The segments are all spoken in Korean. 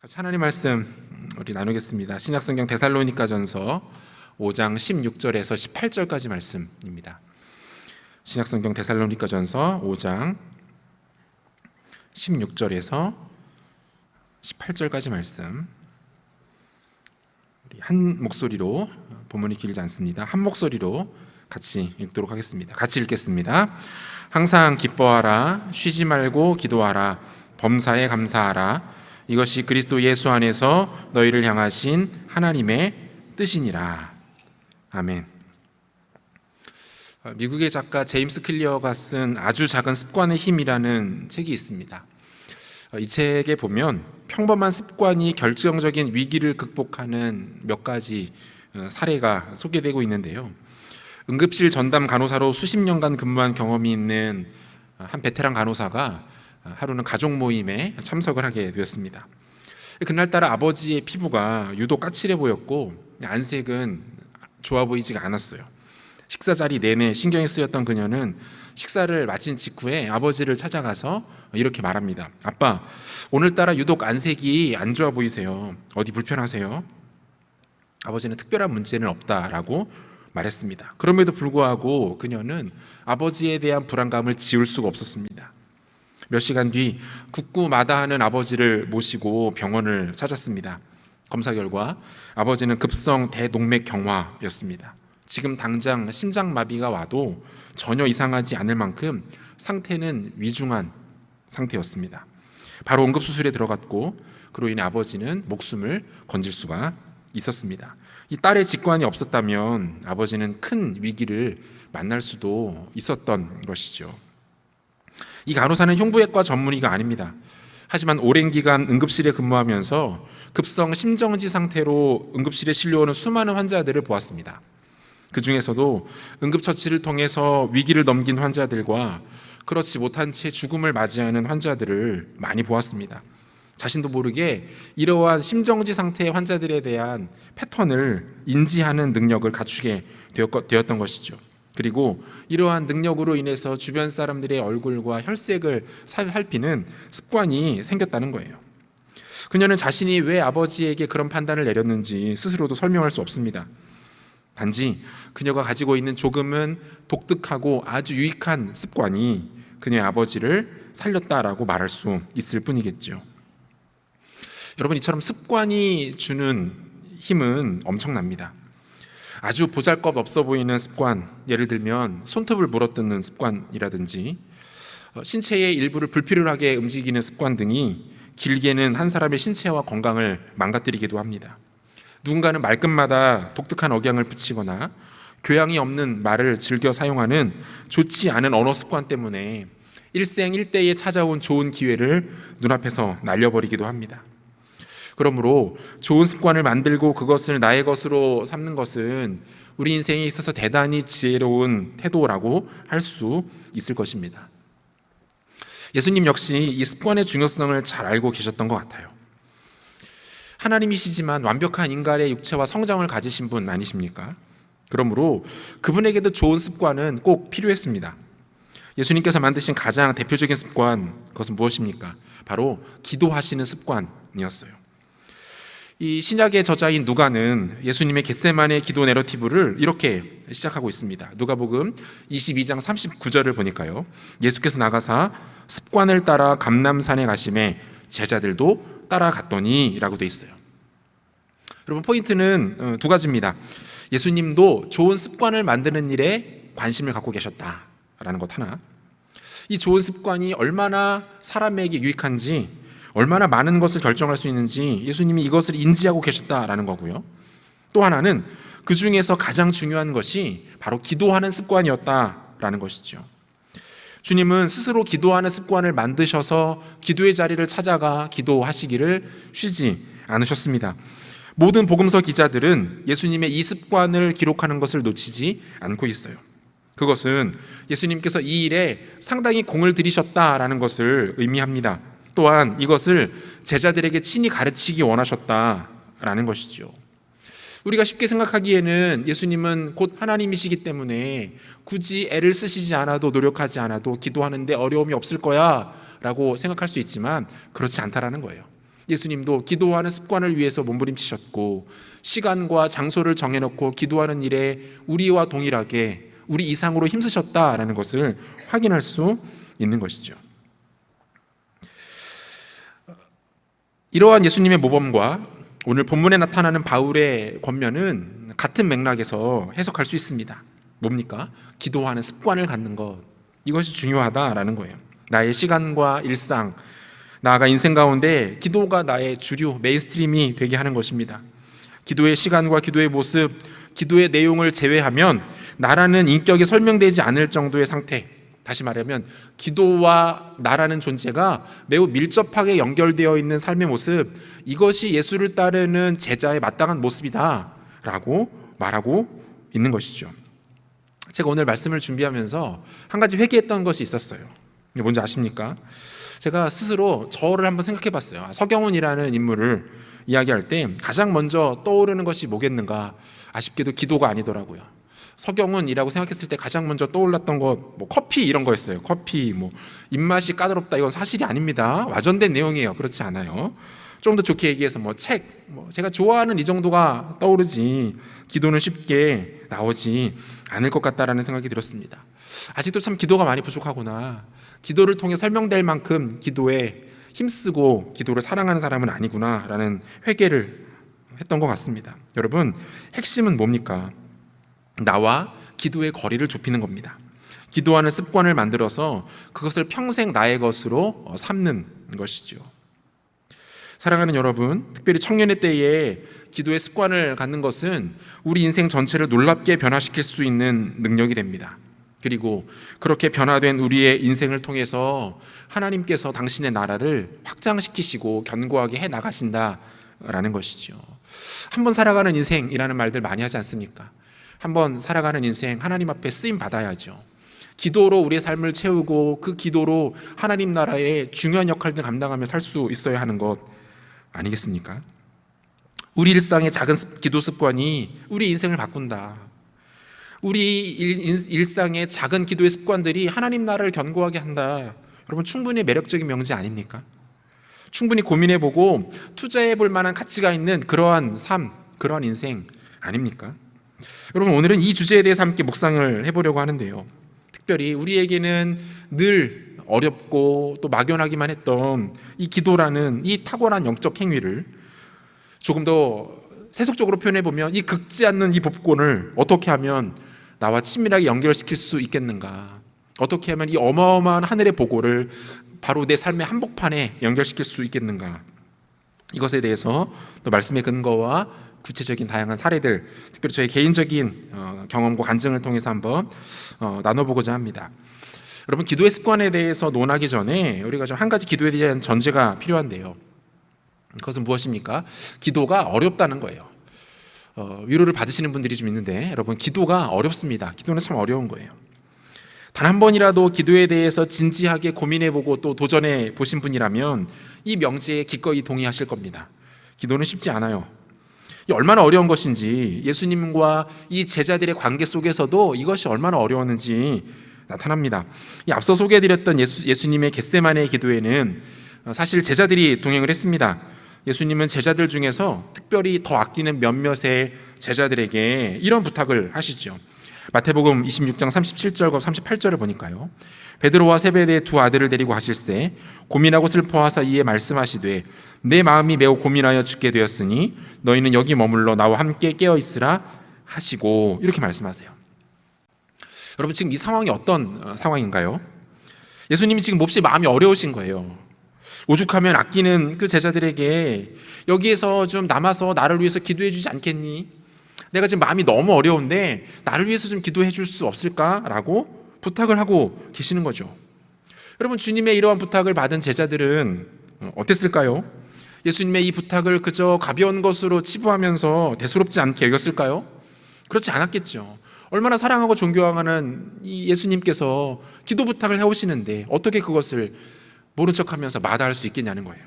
같이 하나님 말씀 우리 나누겠습니다. 신약성경 데살로니가전서 5장 16절에서 18절까지 말씀입니다. 신약성경 데살로니가전서 5장 16절에서 18절까지 말씀, 우리 한 목소리로, 본문이 길지 않습니다. 한 목소리로 같이 읽도록 하겠습니다. 같이 읽겠습니다. 항상 기뻐하라, 쉬지 말고 기도하라, 범사에 감사하라. 이것이 그리스도 예수 안에서 너희를 향하신 하나님의 뜻이니라. 아멘. 미국의 작가 제임스 클리어가 쓴 아주 작은 습관의 힘이라는 책이 있습니다. 이 책에 보면 평범한 습관이 결정적인 위기를 극복하는 몇 가지 사례가 소개되고 있는데요. 응급실 전담 간호사로 수십 년간 근무한 경험이 있는 한 베테랑 간호사가 하루는 가족 모임에 참석을 하게 되었습니다. 그날따라 아버지의 피부가 유독 까칠해 보였고 안색은 좋아 보이지가 않았어요. 식사 자리 내내 신경이 쓰였던 그녀는 식사를 마친 직후에 아버지를 찾아가서 이렇게 말합니다. 아빠, 오늘따라 유독 안색이 안 좋아 보이세요. 어디 불편하세요? 아버지는 특별한 문제는 없다라고 말했습니다. 그럼에도 불구하고 그녀는 아버지에 대한 불안감을 지울 수가 없었습니다. 몇 시간 뒤 굳고 마다하는 아버지를 모시고 병원을 찾았습니다. 검사 결과 아버지는 급성 대동맥경화였습니다. 지금 당장 심장마비가 와도 전혀 이상하지 않을 만큼 상태는 위중한 상태였습니다. 바로 응급수술에 들어갔고 그로 인해 아버지는 목숨을 건질 수가 있었습니다. 이 딸의 직관이 없었다면 아버지는 큰 위기를 만날 수도 있었던 것이죠. 이 간호사는 흉부외과 전문의가 아닙니다. 하지만 오랜 기간 응급실에 근무하면서 급성 심정지 상태로 응급실에 실려오는 수많은 환자들을 보았습니다. 그 중에서도 응급처치를 통해서 위기를 넘긴 환자들과 그렇지 못한 채 죽음을 맞이하는 환자들을 많이 보았습니다. 자신도 모르게 이러한 심정지 상태의 환자들에 대한 패턴을 인지하는 능력을 갖추게 되었던 것이죠. 그리고 이러한 능력으로 인해서 주변 사람들의 얼굴과 혈색을 살피는 습관이 생겼다는 거예요. 그녀는 자신이 왜 아버지에게 그런 판단을 내렸는지 스스로도 설명할 수 없습니다. 단지 그녀가 가지고 있는 조금은 독특하고 아주 유익한 습관이 그녀의 아버지를 살렸다라고 말할 수 있을 뿐이겠죠. 여러분, 이처럼 습관이 주는 힘은 엄청납니다. 아주 보잘것 없어 보이는 습관, 예를 들면 손톱을 물어뜯는 습관이라든지 신체의 일부를 불필요하게 움직이는 습관 등이 길게는 한 사람의 신체와 건강을 망가뜨리기도 합니다. 누군가는 말끝마다 독특한 억양을 붙이거나 교양이 없는 말을 즐겨 사용하는 좋지 않은 언어 습관 때문에 일생일대에 찾아온 좋은 기회를 눈앞에서 날려버리기도 합니다. 그러므로 좋은 습관을 만들고 그것을 나의 것으로 삼는 것은 우리 인생에 있어서 대단히 지혜로운 태도라고 할 수 있을 것입니다. 예수님 역시 이 습관의 중요성을 잘 알고 계셨던 것 같아요. 하나님이시지만 완벽한 인간의 육체와 성정을 가지신 분 아니십니까? 그러므로 그분에게도 좋은 습관은 꼭 필요했습니다. 예수님께서 만드신 가장 대표적인 습관, 그것은 무엇입니까? 바로 기도하시는 습관이었어요. 이 신약의 저자인 누가는 예수님의 겟세마네 기도 내러티브를 이렇게 시작하고 있습니다. 누가복음 22장 39절을 보니까요, 예수께서 나가사 습관을 따라 감람산에 가심에 제자들도 따라갔더니 라고 돼 있어요. 여러분, 포인트는 두 가지입니다. 예수님도 좋은 습관을 만드는 일에 관심을 갖고 계셨다라는 것 하나, 이 좋은 습관이 얼마나 사람에게 유익한지, 얼마나 많은 것을 결정할 수 있는지 예수님이 이것을 인지하고 계셨다라는 거고요. 또 하나는 그 중에서 가장 중요한 것이 바로 기도하는 습관이었다라는 것이죠. 주님은 스스로 기도하는 습관을 만드셔서 기도의 자리를 찾아가 기도하시기를 쉬지 않으셨습니다. 모든 복음서 기자들은 예수님의 이 습관을 기록하는 것을 놓치지 않고 있어요. 그것은 예수님께서 이 일에 상당히 공을 들이셨다라는 것을 의미합니다. 또한 이것을 제자들에게 친히 가르치기 원하셨다라는 것이죠. 우리가 쉽게 생각하기에는 예수님은 곧 하나님이시기 때문에 굳이 애를 쓰시지 않아도, 노력하지 않아도 기도하는데 어려움이 없을 거야 라고 생각할 수 있지만 그렇지 않다라는 거예요. 예수님도 기도하는 습관을 위해서 몸부림치셨고 시간과 장소를 정해놓고 기도하는 일에 우리와 동일하게 우리 이상으로 힘쓰셨다라는 것을 확인할 수 있는 것이죠. 이러한 예수님의 모범과 오늘 본문에 나타나는 바울의 권면은 같은 맥락에서 해석할 수 있습니다. 뭡니까? 기도하는 습관을 갖는 것, 이것이 중요하다라는 거예요. 나의 시간과 일상, 나아가 인생 가운데 기도가 나의 주류, 메인스트림이 되게 하는 것입니다. 기도의 시간과 기도의 모습, 기도의 내용을 제외하면 나라는 인격이 설명되지 않을 정도의 상태, 다시 말하면 기도와 나라는 존재가 매우 밀접하게 연결되어 있는 삶의 모습, 이것이 예수를 따르는 제자의 마땅한 모습이다 라고 말하고 있는 것이죠. 제가 오늘 말씀을 준비하면서 한 가지 회개했던 것이 있었어요. 뭔지 아십니까? 제가 스스로 저를 한번 생각해 봤어요. 서경훈이라는 인물을 이야기할 때 가장 먼저 떠오르는 것이 뭐겠는가? 아쉽게도 기도가 아니더라고요. 서경훈이라고 생각했을 때 가장 먼저 떠올랐던 것, 커피 이런 거였어요. 커피, 입맛이 까다롭다, 이건 사실이 아닙니다. 와전된 내용이에요. 그렇지 않아요. 좀 더 좋게 얘기해서 책, 제가 좋아하는 이 정도가 떠오르지 기도는 쉽게 나오지 않을 것 같다라는 생각이 들었습니다. 아직도 참 기도가 많이 부족하구나. 기도를 통해 설명될 만큼 기도에 힘쓰고 기도를 사랑하는 사람은 아니구나라는 회개를 했던 것 같습니다. 여러분, 핵심은 뭡니까? 나와 기도의 거리를 좁히는 겁니다. 기도하는 습관을 만들어서 그것을 평생 나의 것으로 삼는 것이죠. 사랑하는 여러분, 특별히 청년의 때에 기도의 습관을 갖는 것은 우리 인생 전체를 놀랍게 변화시킬 수 있는 능력이 됩니다. 그리고 그렇게 변화된 우리의 인생을 통해서 하나님께서 당신의 나라를 확장시키시고 견고하게 해 나가신다라는 것이죠. 한번 살아가는 인생이라는 말들 많이 하지 않습니까? 한번 살아가는 인생 하나님 앞에 쓰임 받아야죠. 기도로 우리의 삶을 채우고 그 기도로 하나님 나라의 중요한 역할을 감당하며 살 수 있어야 하는 것 아니겠습니까? 우리 일상의 작은 기도 습관이 우리 인생을 바꾼다. 우리 일상의 작은 기도의 습관들이 하나님 나라를 견고하게 한다. 여러분, 충분히 매력적인 명제 아닙니까? 충분히 고민해보고 투자해볼 만한 가치가 있는 그러한 삶, 그러한 인생 아닙니까? 여러분, 오늘은 이 주제에 대해서 함께 묵상을 해보려고 하는데요. 특별히 우리에게는 늘 어렵고 또 막연하기만 했던 이 기도라는 이 탁월한 영적 행위를 조금 더 세속적으로 표현해보면 이 긁지 않는 이 법권을 어떻게 하면 나와 친밀하게 연결시킬 수 있겠는가? 어떻게 하면 이 어마어마한 하늘의 보고를 바로 내 삶의 한복판에 연결시킬 수 있겠는가? 이것에 대해서 또 말씀의 근거와 구체적인 다양한 사례들, 특별히 저의 개인적인 경험과 간증을 통해서 한번 나눠보고자 합니다. 여러분, 기도의 습관에 대해서 논하기 전에 우리가 좀 한 가지 기도에 대한 전제가 필요한데요. 그것은 무엇입니까? 기도가 어렵다는 거예요. 위로를 받으시는 분들이 좀 있는데, 여러분, 기도가 어렵습니다. 기도는 참 어려운 거예요. 단 한 번이라도 기도에 대해서 진지하게 고민해보고 또 도전해 보신 분이라면 이 명제에 기꺼이 동의하실 겁니다. 기도는 쉽지 않아요. 얼마나 어려운 것인지 예수님과 이 제자들의 관계 속에서도 이것이 얼마나 어려웠는지 나타납니다. 이 앞서 소개해드렸던 예수님의 겟세마네 기도에는 사실 제자들이 동행을 했습니다. 예수님은 제자들 중에서 특별히 더 아끼는 몇몇의 제자들에게 이런 부탁을 하시죠. 마태복음 26장 37절과 38절을 보니까요. 베드로와 세베대의 두 아들을 데리고 가실새 고민하고 슬퍼하사 이에 말씀하시되 내 마음이 매우 고민하여 죽게 되었으니 너희는 여기 머물러 나와 함께 깨어 있으라 하시고, 이렇게 말씀하세요. 여러분, 지금 이 상황이 어떤 상황인가요? 예수님이 지금 몹시 마음이 어려우신 거예요. 오죽하면 아끼는 그 제자들에게 여기에서 좀 남아서 나를 위해서 기도해 주지 않겠니? 내가 지금 마음이 너무 어려운데 나를 위해서 좀 기도해 줄 수 없을까라고 부탁을 하고 계시는 거죠. 여러분, 주님의 이러한 부탁을 받은 제자들은 어땠을까요? 예수님의 이 부탁을 그저 가벼운 것으로 치부하면서 대수롭지 않게 여겼을까요? 그렇지 않았겠죠. 얼마나 사랑하고 존경하는 이 예수님께서 기도 부탁을 해오시는데 어떻게 그것을 모른 척하면서 마다할 수 있겠냐는 거예요.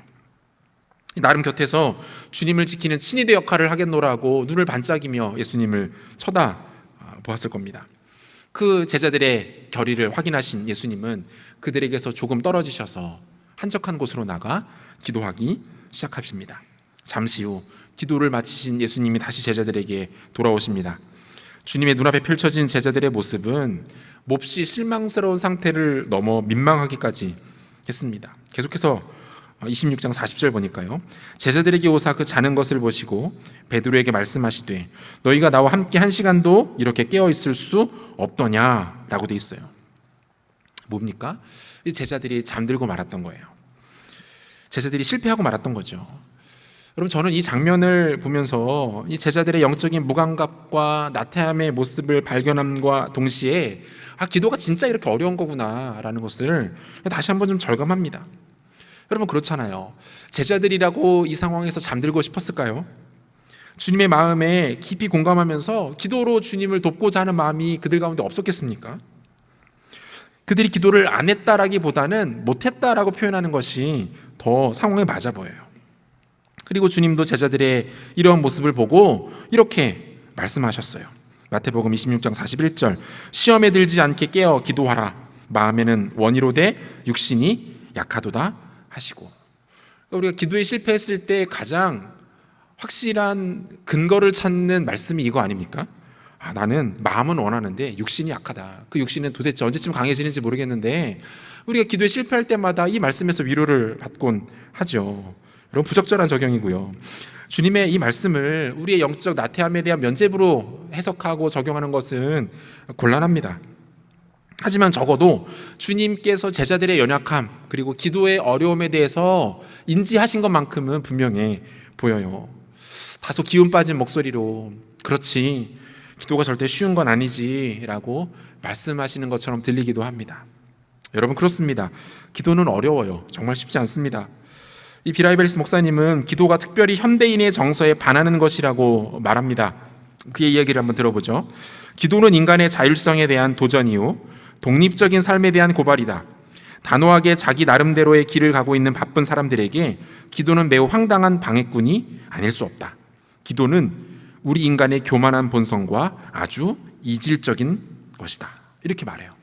나름 곁에서 주님을 지키는 친위대 역할을 하겠노라고 눈을 반짝이며 예수님을 쳐다보았을 겁니다. 그 제자들의 결의를 확인하신 예수님은 그들에게서 조금 떨어지셔서 한적한 곳으로 나가 기도하기 시작하십니다. 잠시 후 기도를 마치신 예수님이 다시 제자들에게 돌아오십니다. 주님의 눈앞에 펼쳐진 제자들의 모습은 몹시 실망스러운 상태를 넘어 민망하기까지 했습니다. 계속해서 26장 40절 보니까요, 제자들에게 오사 그 자는 것을 보시고 베드로에게 말씀하시되 너희가 나와 함께 한 시간도 이렇게 깨어 있을 수 없더냐라고 돼 있어요. 뭡니까? 이 제자들이 잠들고 말았던 거예요. 제자들이 실패하고 말았던 거죠. 여러분, 저는 이 장면을 보면서 이 제자들의 영적인 무감각과 나태함의 모습을 발견함과 동시에 기도가 진짜 이렇게 어려운 거구나라는 것을 다시 한번 좀 절감합니다. 여러분, 그렇잖아요. 제자들이라고 이 상황에서 잠들고 싶었을까요? 주님의 마음에 깊이 공감하면서 기도로 주님을 돕고자 하는 마음이 그들 가운데 없었겠습니까? 그들이 기도를 안 했다라기보다는 못했다라고 표현하는 것이 더 상황에 맞아 보여요. 그리고 주님도 제자들의 이러한 모습을 보고 이렇게 말씀하셨어요. 마태복음 26장 41절, 시험에 들지 않게 깨어 기도하라. 마음에는 원이로되 육신이 약하도다 하시고. 우리가 기도에 실패했을 때 가장 확실한 근거를 찾는 말씀이 이거 아닙니까? 나는 마음은 원하는데 육신이 약하다. 그 육신은 도대체 언제쯤 강해지는지 모르겠는데 우리가 기도에 실패할 때마다 이 말씀에서 위로를 받곤 하죠. 여러분, 부적절한 적용이고요. 주님의 이 말씀을 우리의 영적 나태함에 대한 면죄부로 해석하고 적용하는 것은 곤란합니다. 하지만 적어도 주님께서 제자들의 연약함 그리고 기도의 어려움에 대해서 인지하신 것만큼은 분명해 보여요. 다소 기운 빠진 목소리로 그렇지, 기도가 절대 쉬운 건 아니지 라고 말씀하시는 것처럼 들리기도 합니다. 여러분, 그렇습니다. 기도는 어려워요. 정말 쉽지 않습니다. 이 비라이벨스 목사님은 기도가 특별히 현대인의 정서에 반하는 것이라고 말합니다. 그의 이야기를 한번 들어보죠. 기도는 인간의 자율성에 대한 도전이요, 독립적인 삶에 대한 고발이다. 단호하게 자기 나름대로의 길을 가고 있는 바쁜 사람들에게 기도는 매우 황당한 방해꾼이 아닐 수 없다. 기도는 우리 인간의 교만한 본성과 아주 이질적인 것이다. 이렇게 말해요.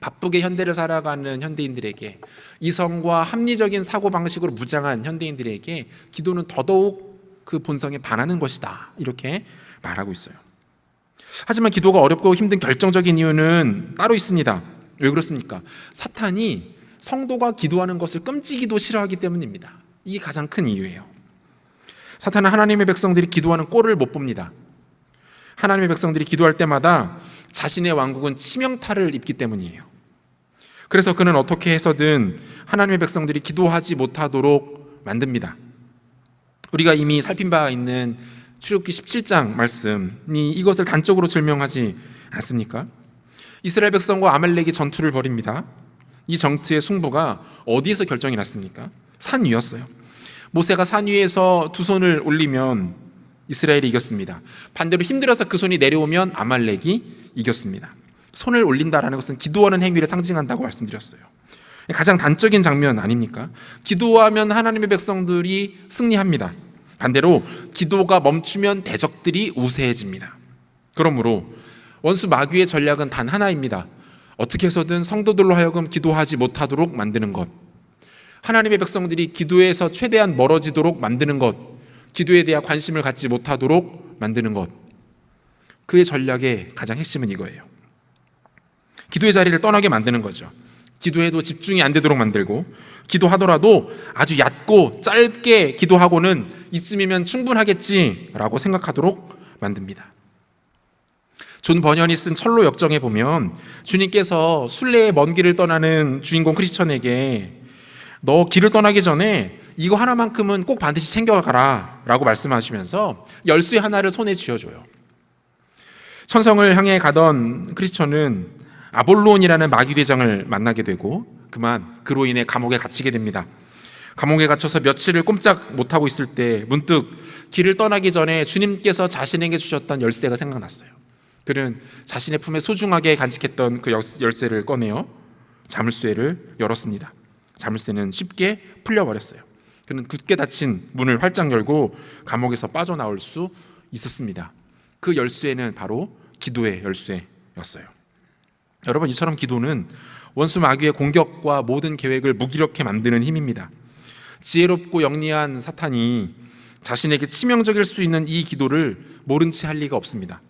바쁘게 현대를 살아가는 현대인들에게, 이성과 합리적인 사고방식으로 무장한 현대인들에게 기도는 더더욱 그 본성에 반하는 것이다. 이렇게 말하고 있어요. 하지만 기도가 어렵고 힘든 결정적인 이유는 따로 있습니다. 왜 그렇습니까? 사탄이 성도가 기도하는 것을 끔찍이도 싫어하기 때문입니다. 이게 가장 큰 이유예요. 사탄은 하나님의 백성들이 기도하는 꼴을 못 봅니다. 하나님의 백성들이 기도할 때마다 자신의 왕국은 치명타를 입기 때문이에요. 그래서 그는 어떻게 해서든 하나님의 백성들이 기도하지 못하도록 만듭니다. 우리가 이미 살핀 바 있는 출애굽기 17장 말씀이 이것을 단적으로 증명하지 않습니까? 이스라엘 백성과 아말렉이 전투를 벌입니다. 이 전투의 승부가 어디에서 결정이 났습니까? 산 위였어요. 모세가 산 위에서 두 손을 올리면 이스라엘이 이겼습니다. 반대로 힘들어서 그 손이 내려오면 아말렉이 이겼습니다. 손을 올린다라는 것은 기도하는 행위를 상징한다고 말씀드렸어요. 가장 단적인 장면 아닙니까? 기도하면 하나님의 백성들이 승리합니다. 반대로 기도가 멈추면 대적들이 우세해집니다. 그러므로 원수 마귀의 전략은 단 하나입니다. 어떻게 해서든 성도들로 하여금 기도하지 못하도록 만드는 것, 하나님의 백성들이 기도에서 최대한 멀어지도록 만드는 것, 기도에 대한 관심을 갖지 못하도록 만드는 것, 그의 전략의 가장 핵심은 이거예요. 기도의 자리를 떠나게 만드는 거죠. 기도해도 집중이 안 되도록 만들고, 기도하더라도 아주 얕고 짧게 기도하고는 이쯤이면 충분하겠지라고 생각하도록 만듭니다. 존 버년이 쓴 철로 역정에 보면 주님께서 순례의 먼 길을 떠나는 주인공 크리스천에게 너 길을 떠나기 전에 이거 하나만큼은 꼭 반드시 챙겨가라 라고 말씀하시면서 열쇠 하나를 손에 쥐어줘요. 천성을 향해 가던 크리스천은 아볼론이라는 마귀대장을 만나게 되고 그만 그로 인해 감옥에 갇히게 됩니다. 감옥에 갇혀서 며칠을 꼼짝 못하고 있을 때 문득 길을 떠나기 전에 주님께서 자신에게 주셨던 열쇠가 생각났어요. 그는 자신의 품에 소중하게 간직했던 그 열쇠를 꺼내어 자물쇠를 열었습니다. 자물쇠는 쉽게 풀려버렸어요. 그는 굳게 닫힌 문을 활짝 열고 감옥에서 빠져나올 수 있었습니다. 그 열쇠는 바로 기도의 열쇠였어요. 여러분, 이처럼 기도는 원수 마귀의 공격과 모든 계획을 무기력해 만드는 힘입니다. 지혜롭고 영리한 사탄이 자신에게 치명적일 수 있는 이 기도를 모른 채 할 리가 없습니다.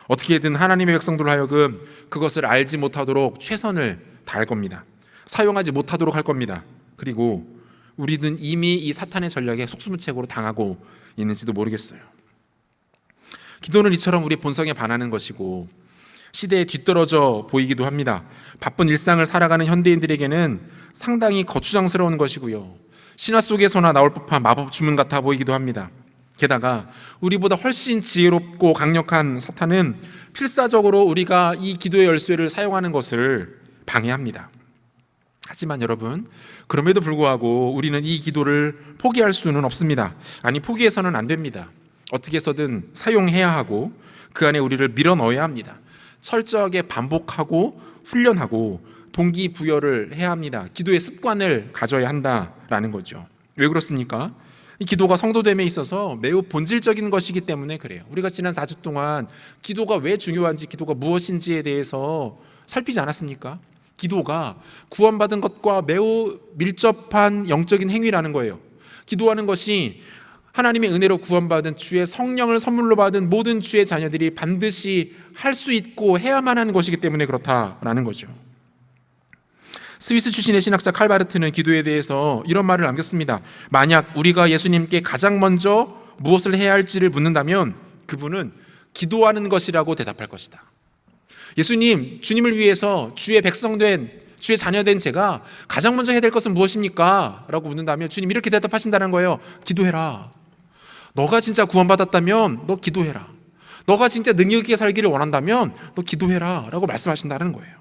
어떻게든 하나님의 백성들로 하여금 그것을 알지 못하도록 최선을 다할 겁니다. 사용하지 못하도록 할 겁니다. 그리고 우리는 이미 이 사탄의 전략에 속수무책으로 당하고 있는지도 모르겠어요. 기도는 이처럼 우리 본성에 반하는 것이고 시대에 뒤떨어져 보이기도 합니다. 바쁜 일상을 살아가는 현대인들에게는 상당히 거추장스러운 것이고요, 신화 속에서나 나올 법한 마법 주문 같아 보이기도 합니다. 게다가 우리보다 훨씬 지혜롭고 강력한 사탄은 필사적으로 우리가 이 기도의 열쇠를 사용하는 것을 방해합니다. 하지만 여러분, 그럼에도 불구하고 우리는 이 기도를 포기할 수는 없습니다. 아니, 포기해서는 안 됩니다. 어떻게 해서든 사용해야 하고 그 안에 우리를 밀어넣어야 합니다. 철저하게 반복하고 훈련하고 동기부여를 해야 합니다. 기도의 습관을 가져야 한다라는 거죠. 왜 그렇습니까? 이 기도가 성도됨에 있어서 매우 본질적인 것이기 때문에 그래요. 우리가 지난 4주 동안 기도가 왜 중요한지, 기도가 무엇인지에 대해서 살피지 않았습니까? 기도가 구원받은 것과 매우 밀접한 영적인 행위라는 거예요. 기도하는 것이 하나님의 은혜로 구원받은 주의 성령을 선물로 받은 모든 주의 자녀들이 반드시 할 수 있고 해야만 하는 것이기 때문에 그렇다라는 거죠. 스위스 출신의 신학자 칼바르트는 기도에 대해서 이런 말을 남겼습니다. 만약 우리가 예수님께 가장 먼저 무엇을 해야 할지를 묻는다면 그분은 기도하는 것이라고 대답할 것이다. 예수님, 주님을 위해서 주의 백성된, 주의 자녀된 제가 가장 먼저 해야 될 것은 무엇입니까? 라고 묻는다면 주님 이렇게 대답하신다는 거예요. 기도해라. 너가 진짜 구원받았다면 너 기도해라. 너가 진짜 능력 있게 살기를 원한다면 너 기도해라 라고 말씀하신다는 거예요.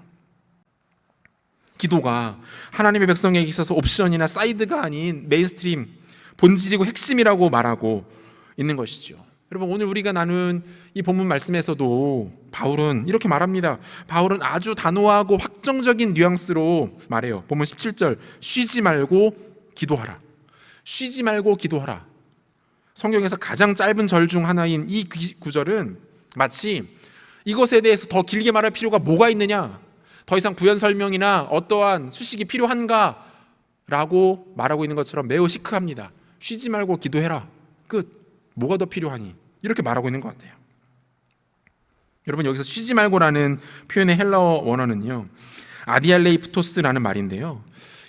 기도가 하나님의 백성에게 있어서 옵션이나 사이드가 아닌 메인스트림, 본질이고 핵심이라고 말하고 있는 것이죠. 여러분, 오늘 우리가 나눈 이 본문 말씀에서도 바울은 이렇게 말합니다. 바울은 아주 단호하고 확정적인 뉘앙스로 말해요. 본문 17절, 쉬지 말고 기도하라. 쉬지 말고 기도하라. 성경에서 가장 짧은 절 중 하나인 이 구절은 마치 이것에 대해서 더 길게 말할 필요가 뭐가 있느냐, 더 이상 부연 설명이나 어떠한 수식이 필요한가 라고 말하고 있는 것처럼 매우 시크합니다. 쉬지 말고 기도해라. 끝. 뭐가 더 필요하니? 이렇게 말하고 있는 것 같아요. 여러분, 여기서 쉬지 말고라는 표현의 헬라어 원어는요, 아디알레이프토스라는 말인데요,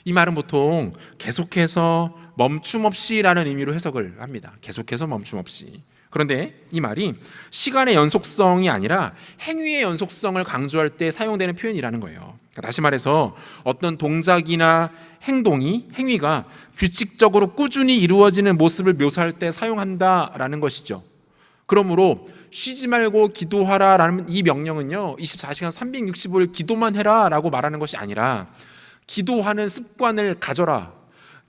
이 말은 보통 계속해서 멈춤 없이라는 의미로 해석을 합니다. 계속해서 멈춤 없이. 그런데 이 말이 시간의 연속성이 아니라 행위의 연속성을 강조할 때 사용되는 표현이라는 거예요. 그러니까 다시 말해서 어떤 동작이나 행위가 규칙적으로 꾸준히 이루어지는 모습을 묘사할 때 사용한다라는 것이죠. 그러므로 쉬지 말고 기도하라라는 이 명령은요, 24시간 365일 기도만 해라라고 말하는 것이 아니라 기도하는 습관을 가져라,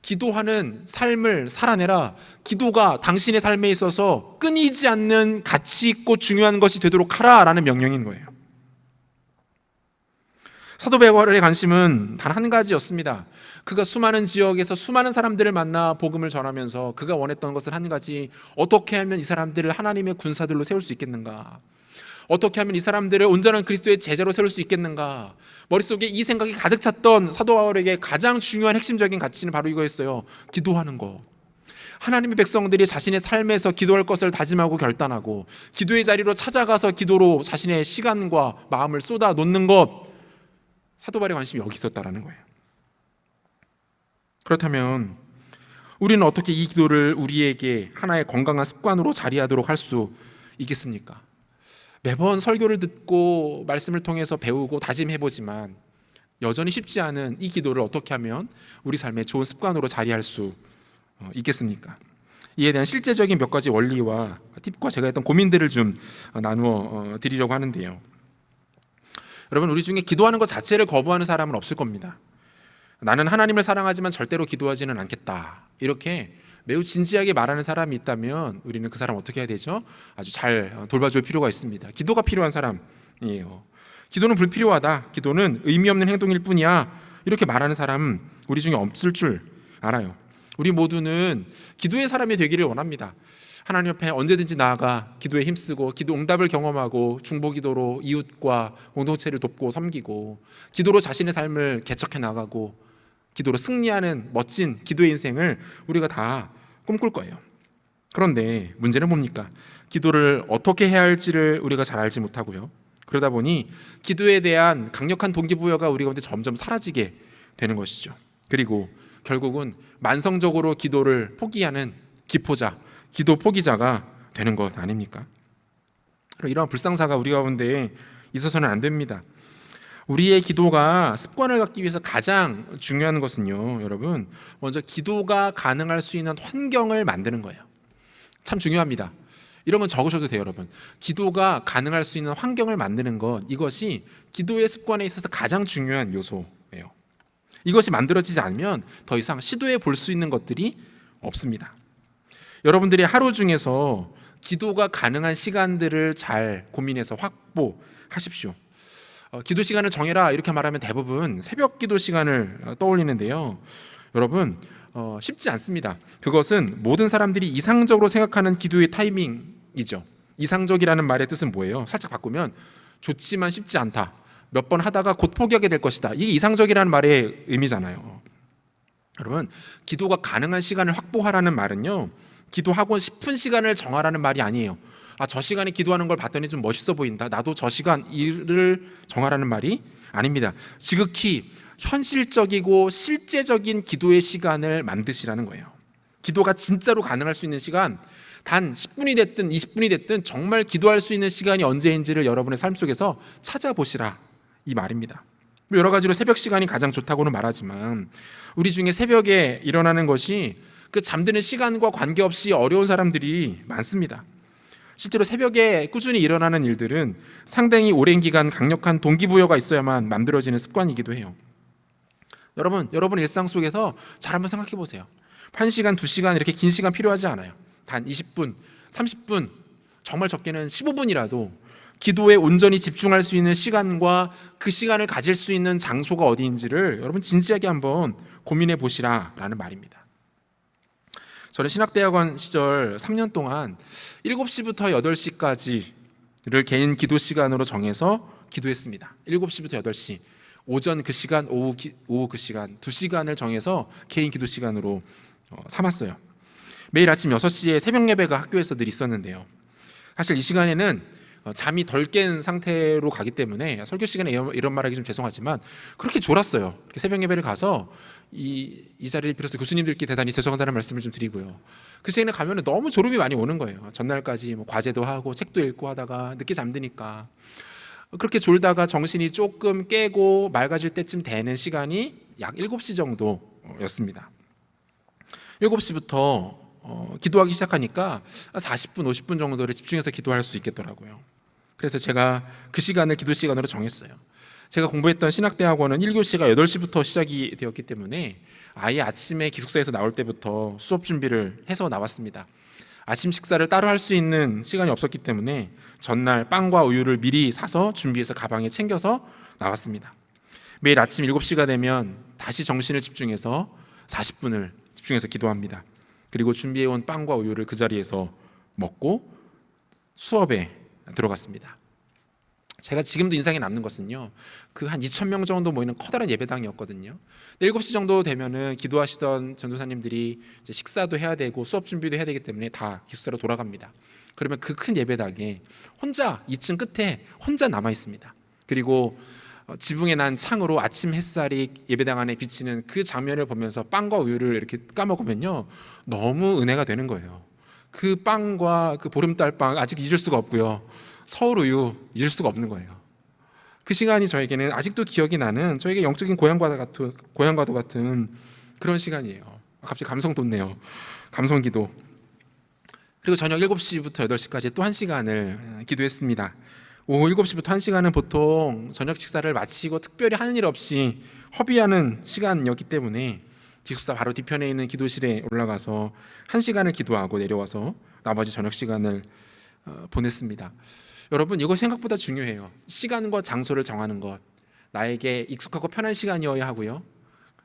기도하는 삶을 살아내라, 기도가 당신의 삶에 있어서 끊이지 않는 가치 있고 중요한 것이 되도록 하라라는 명령인 거예요. 사도 바울의 관심은 단 한 가지였습니다. 그가 수많은 지역에서 수많은 사람들을 만나 복음을 전하면서 그가 원했던 것은 한 가지, 어떻게 하면 이 사람들을 하나님의 군사들로 세울 수 있겠는가, 어떻게 하면 이 사람들을 온전한 그리스도의 제자로 세울 수 있겠는가. 머릿속에 이 생각이 가득 찼던 사도 바울에게 가장 중요한 핵심적인 가치는 바로 이거였어요. 기도하는 것. 하나님의 백성들이 자신의 삶에서 기도할 것을 다짐하고 결단하고 기도의 자리로 찾아가서 기도로 자신의 시간과 마음을 쏟아 놓는 것, 사도 바울의 관심이 여기 있었다라는 거예요. 그렇다면 우리는 어떻게 이 기도를 우리에게 하나의 건강한 습관으로 자리하도록 할 수 있겠습니까? 매번 설교를 듣고 말씀을 통해서 배우고 다짐해보지만 여전히 쉽지 않은 이 기도를 어떻게 하면 우리 삶의 좋은 습관으로 자리할 수 있겠습니까? 이에 대한 실제적인 몇 가지 원리와 팁과 제가 했던 고민들을 좀 나누어 드리려고 하는데요. 여러분, 우리 중에 기도하는 것 자체를 거부하는 사람은 없을 겁니다. 나는 하나님을 사랑하지만 절대로 기도하지는 않겠다, 이렇게 매우 진지하게 말하는 사람이 있다면 우리는 그 사람 어떻게 해야 되죠? 아주 잘 돌봐줄 필요가 있습니다. 기도가 필요한 사람이에요. 기도는 불필요하다, 기도는 의미 없는 행동일 뿐이야, 이렇게 말하는 사람 우리 중에 없을 줄 알아요. 우리 모두는 기도의 사람이 되기를 원합니다. 하나님 옆에 언제든지 나아가 기도에 힘쓰고 기도 응답을 경험하고 중보기도로 이웃과 공동체를 돕고 섬기고 기도로 자신의 삶을 개척해 나가고 기도로 승리하는 멋진 기도의 인생을 우리가 다 꿈꿀 거예요. 그런데 문제는 뭡니까? 기도를 어떻게 해야 할지를 우리가 잘 알지 못하고요. 그러다 보니 기도에 대한 강력한 동기부여가 우리 가운데 점점 사라지게 되는 것이죠. 그리고 결국은 만성적으로 기도를 포기하는 기포자, 기도 포기자가 되는 것 아닙니까? 이러한 불상사가 우리 가운데 있어서는 안 됩니다. 우리의 기도가 습관을 갖기 위해서 가장 중요한 것은요, 여러분, 먼저 기도가 가능할 수 있는 환경을 만드는 거예요. 참 중요합니다. 이런 건 적으셔도 돼요, 여러분. 기도가 가능할 수 있는 환경을 만드는 것, 이것이 기도의 습관에 있어서 가장 중요한 요소예요. 이것이 만들어지지 않으면 더 이상 시도해 볼 수 있는 것들이 없습니다. 여러분들의 하루 중에서 기도가 가능한 시간들을 잘 고민해서 확보하십시오. 기도 시간을 정해라 이렇게 말하면 대부분 새벽 기도 시간을 떠올리는데요. 여러분, 쉽지 않습니다. 그것은 모든 사람들이 이상적으로 생각하는 기도의 타이밍이죠. 이상적이라는 말의 뜻은 뭐예요? 살짝 바꾸면 좋지만 쉽지 않다. 몇 번 하다가 곧 포기하게 될 것이다. 이게 이상적이라는 말의 의미잖아요. 여러분, 기도가 가능한 시간을 확보하라는 말은요, 기도하고 싶은 시간을 정하라는 말이 아니에요. 저 시간에 기도하는 걸 봤더니 좀 멋있어 보인다. 나도 저 시간 일을 정하라는 말이 아닙니다. 지극히 현실적이고 실제적인 기도의 시간을 만드시라는 거예요. 기도가 진짜로 가능할 수 있는 시간, 단 10분이 됐든 20분이 됐든 정말 기도할 수 있는 시간이 언제인지를 여러분의 삶 속에서 찾아보시라, 이 말입니다. 여러 가지로 새벽 시간이 가장 좋다고는 말하지만 우리 중에 새벽에 일어나는 것이 그 잠드는 시간과 관계없이 어려운 사람들이 많습니다. 실제로 새벽에 꾸준히 일어나는 일들은 상당히 오랜 기간 강력한 동기부여가 있어야만 만들어지는 습관이기도 해요. 여러분 일상 속에서 잘 한번 생각해 보세요. 1시간, 2시간 이렇게 긴 시간 필요하지 않아요. 단 20분, 30분, 정말 적게는 15분이라도 기도에 온전히 집중할 수 있는 시간과 그 시간을 가질 수 있는 장소가 어디인지를 여러분 진지하게 한번 고민해 보시라라는 말입니다. 저는 신학대학원 시절 3년 동안 7시부터 8시까지를 개인 기도 시간으로 정해서 기도했습니다. 7시부터 8시, 오전 그 시간, 오후 그 시간, 2시간을 정해서 개인 기도 시간으로 삼았어요. 매일 아침 6시에 새벽 예배가 학교에서 늘 있었는데요. 사실 이 시간에는 잠이 덜 깬 상태로 가기 때문에 설교 시간에 이런 말하기 좀 죄송하지만 그렇게 졸았어요. 새벽 예배를 가서 이 자리를 빌어서 교수님들께 대단히 죄송하다는 말씀을 좀 드리고요. 그 시간에 가면 너무 졸음이 많이 오는 거예요. 전날까지 과제도 하고 책도 읽고 하다가 늦게 잠드니까 그렇게 졸다가 정신이 조금 깨고 맑아질 때쯤 되는 시간이 약 7시 정도였습니다. 7시부터 기도하기 시작하니까 40분, 50분 정도를 집중해서 기도할 수 있겠더라고요. 그래서 제가 그 시간을 기도 시간으로 정했어요. 제가 공부했던 신학대학원은 1교시가 8시부터 시작이 되었기 때문에 아예 아침에 기숙사에서 나올 때부터 수업 준비를 해서 나왔습니다. 아침 식사를 따로 할 수 있는 시간이 없었기 때문에 전날 빵과 우유를 미리 사서 준비해서 가방에 챙겨서 나왔습니다. 매일 아침 7시가 되면 다시 정신을 집중해서 40분을 집중해서 기도합니다. 그리고 준비해온 빵과 우유를 그 자리에서 먹고 수업에 들어갔습니다. 제가 지금도 인상에 남는 것은요, 그 한 2,000명 정도 모이는 커다란 예배당이었거든요. 7시 정도 되면은 기도하시던 전도사님들이 이제 식사도 해야 되고 수업 준비도 해야 되기 때문에 다 기숙사로 돌아갑니다. 그러면 그 큰 예배당에 혼자 2층 끝에 혼자 남아 있습니다. 그리고 지붕에 난 창으로 아침 햇살이 예배당 안에 비치는 그 장면을 보면서 빵과 우유를 이렇게 까먹으면요, 너무 은혜가 되는 거예요. 그 빵과 그 보름달빵 아직 잊을 수가 없고요, 서울 우유 잊을 수가 없는 거예요. 그 시간이 저에게는 아직도 기억이 나는, 저에게 영적인 고향과도 같은 그런 시간이에요. 갑자기 감성 돋네요. 감성 기도. 그리고 저녁 7시부터 8시까지 또 1시간을 기도했습니다. 오후 7시부터 1시간은 보통 저녁 식사를 마치고 특별히 하는 일 없이 허비하는 시간이었기 때문에 기숙사 바로 뒤편에 있는 기도실에 올라가서 1시간을 기도하고 내려와서 나머지 저녁 시간을 보냈습니다. 여러분, 이거 생각보다 중요해요. 시간과 장소를 정하는 것, 나에게 익숙하고 편한 시간이어야 하고요,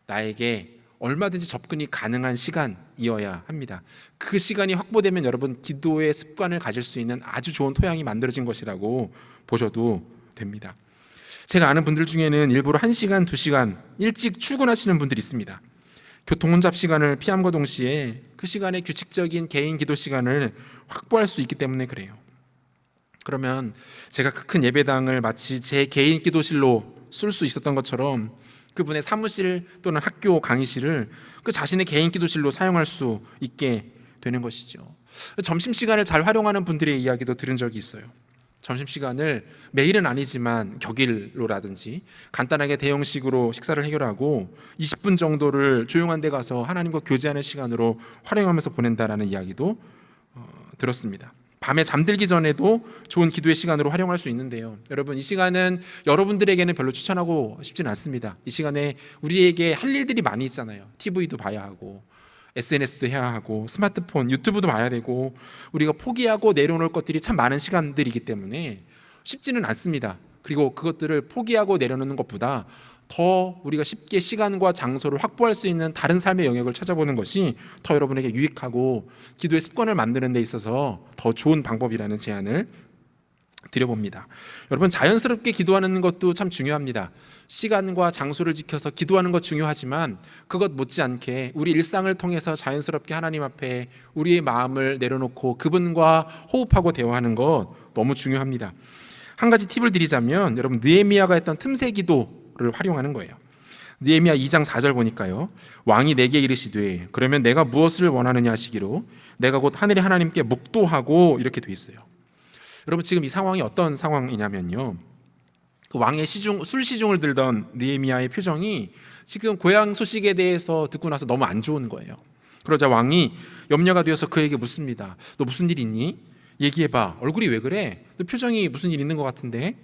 나에게 얼마든지 접근이 가능한 시간이어야 합니다. 그 시간이 확보되면 여러분, 기도의 습관을 가질 수 있는 아주 좋은 토양이 만들어진 것이라고 보셔도 됩니다. 제가 아는 분들 중에는 일부러 1시간, 2시간 일찍 출근하시는 분들이 있습니다. 교통 혼잡 시간을 피함과 동시에 그 시간에 규칙적인 개인 기도 시간을 확보할 수 있기 때문에 그래요. 그러면 제가 그 큰 예배당을 마치 제 개인 기도실로 쓸 수 있었던 것처럼 그분의 사무실 또는 학교 강의실을 그 자신의 개인 기도실로 사용할 수 있게 되는 것이죠. 점심시간을 잘 활용하는 분들의 이야기도 들은 적이 있어요. 점심시간을 매일은 아니지만 격일로라든지 간단하게 대형식으로 식사를 해결하고 20분 정도를 조용한 데 가서 하나님과 교제하는 시간으로 활용하면서 보낸다라는 이야기도 들었습니다. 밤에 잠들기 전에도 좋은 기도의 시간으로 활용할 수 있는데요. 여러분, 이 시간은 여러분들에게는 별로 추천하고 싶지는 않습니다. 이 시간에 우리에게 할 일들이 많이 있잖아요. TV도 봐야 하고 SNS도 해야 하고 스마트폰, 유튜브도 봐야 되고 우리가 포기하고 내려놓을 것들이 참 많은 시간들이기 때문에 쉽지는 않습니다. 그리고 그것들을 포기하고 내려놓는 것보다 더 우리가 쉽게 시간과 장소를 확보할 수 있는 다른 삶의 영역을 찾아보는 것이 더 여러분에게 유익하고 기도의 습관을 만드는 데 있어서 더 좋은 방법이라는 제안을 드려봅니다. 여러분, 자연스럽게 기도하는 것도 참 중요합니다. 시간과 장소를 지켜서 기도하는 것 중요하지만 그것 못지않게 우리 일상을 통해서 자연스럽게 하나님 앞에 우리의 마음을 내려놓고 그분과 호흡하고 대화하는 것 너무 중요합니다. 한 가지 팁을 드리자면 여러분, 느헤미야가 했던 틈새 기도를 활용하는 거예요. 느헤미야 2장 4절 보니까요, 왕이 내게 이르시되 그러면 내가 무엇을 원하느냐 하시기로 내가 곧 하늘의 하나님께 묵도하고, 이렇게 돼 있어요. 여러분, 지금 이 상황이 어떤 상황이냐면요, 그 왕의 술 시중을 들던 느헤미야의 표정이 지금 고향 소식에 대해서 듣고 나서 너무 안 좋은 거예요. 그러자 왕이 염려가 되어서 그에게 묻습니다. 너 무슨 일 있니? 얘기해봐. 얼굴이 왜 그래? 너 표정이 무슨 일 있는 것 같은데?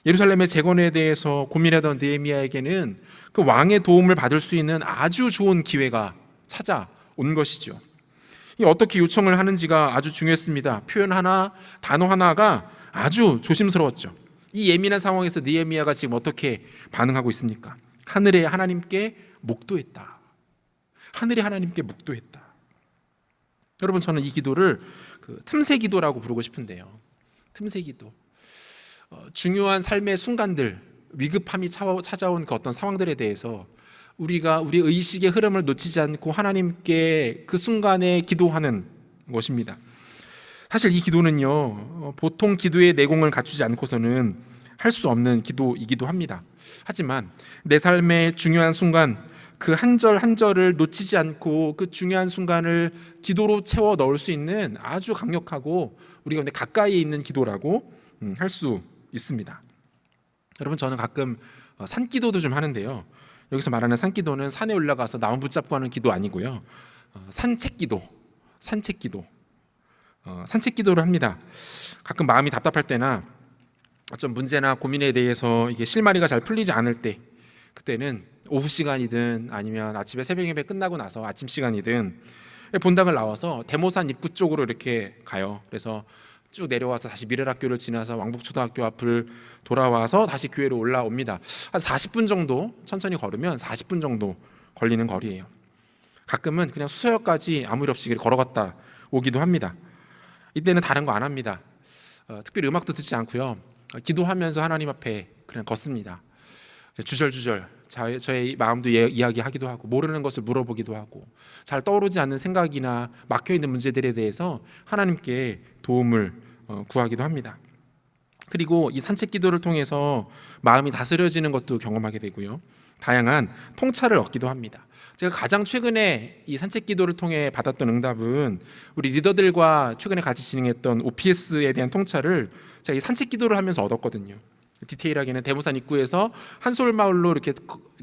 예루살렘의 재건에 대해서 고민하던 느헤미야에게는 그 왕의 도움을 받을 수 있는 아주 좋은 기회가 찾아온 것이죠. 어떻게 요청을 하는지가 아주 중요했습니다. 표현 하나, 단어 하나가 아주 조심스러웠죠. 이 예민한 상황에서 느헤미야가 지금 어떻게 반응하고 있습니까? 하늘의 하나님께 묵도했다. 하늘의 하나님께 묵도했다. 여러분, 저는 이 기도를 틈새 기도라고 부르고 싶은데요. 틈새 기도. 중요한 삶의 순간들, 위급함이 찾아온 그 어떤 상황들에 대해서 우리가 우리 의식의 흐름을 놓치지 않고 하나님께 그 순간에 기도하는 것입니다. 사실 이 기도는요, 보통 기도의 내공을 갖추지 않고서는 할 수 없는 기도이기도 합니다. 하지만 내 삶의 중요한 순간, 그 한 절 한 절을 놓치지 않고 그 중요한 순간을 기도로 채워 넣을 수 있는 아주 강력하고 우리가 가까이에 있는 기도라고 할 수 있습니다. 여러분, 저는 가끔 산기도도 좀 하는데요. 여기서 말하는 산기도는 산에 올라가서 나무 붙잡고 하는 기도 아니고요, 산책기도, 산책기도를 합니다. 가끔 마음이 답답할 때나 어떤 문제나 고민에 대해서 이게 실마리가 잘 풀리지 않을 때, 그때는 오후 시간이든 아니면 아침에 새벽 예배 끝나고 나서 아침 시간이든 본당을 나와서 대모산 입구 쪽으로 이렇게 가요. 그래서 쭉 내려와서 다시 미래학교를 지나서 왕복초등학교 앞을 돌아와서 다시 교회로 올라옵니다. 한 40분 정도 천천히 걸으면 40분 정도 걸리는 거리예요. 가끔은 그냥 수서역까지 아무 일 없이 걸어갔다 오기도 합니다. 이때는 다른 거 안 합니다. 특별히 음악도 듣지 않고요, 기도하면서 하나님 앞에 그냥 걷습니다. 주절주절 저의 마음도 이야기하기도 하고 모르는 것을 물어보기도 하고 잘 떠오르지 않는 생각이나 막혀있는 문제들에 대해서 하나님께 도움을 구하기도 합니다. 그리고 이 산책 기도를 통해서 마음이 다스려지는 것도 경험하게 되고요, 다양한 통찰을 얻기도 합니다. 제가 가장 최근에 이 산책 기도를 통해 받았던 응답은 우리 리더들과 최근에 같이 진행했던 OPS에 대한 통찰을 제가 이 산책 기도를 하면서 얻었거든요. 디테일하게는 대모산 입구에서 한솔마을로 이렇게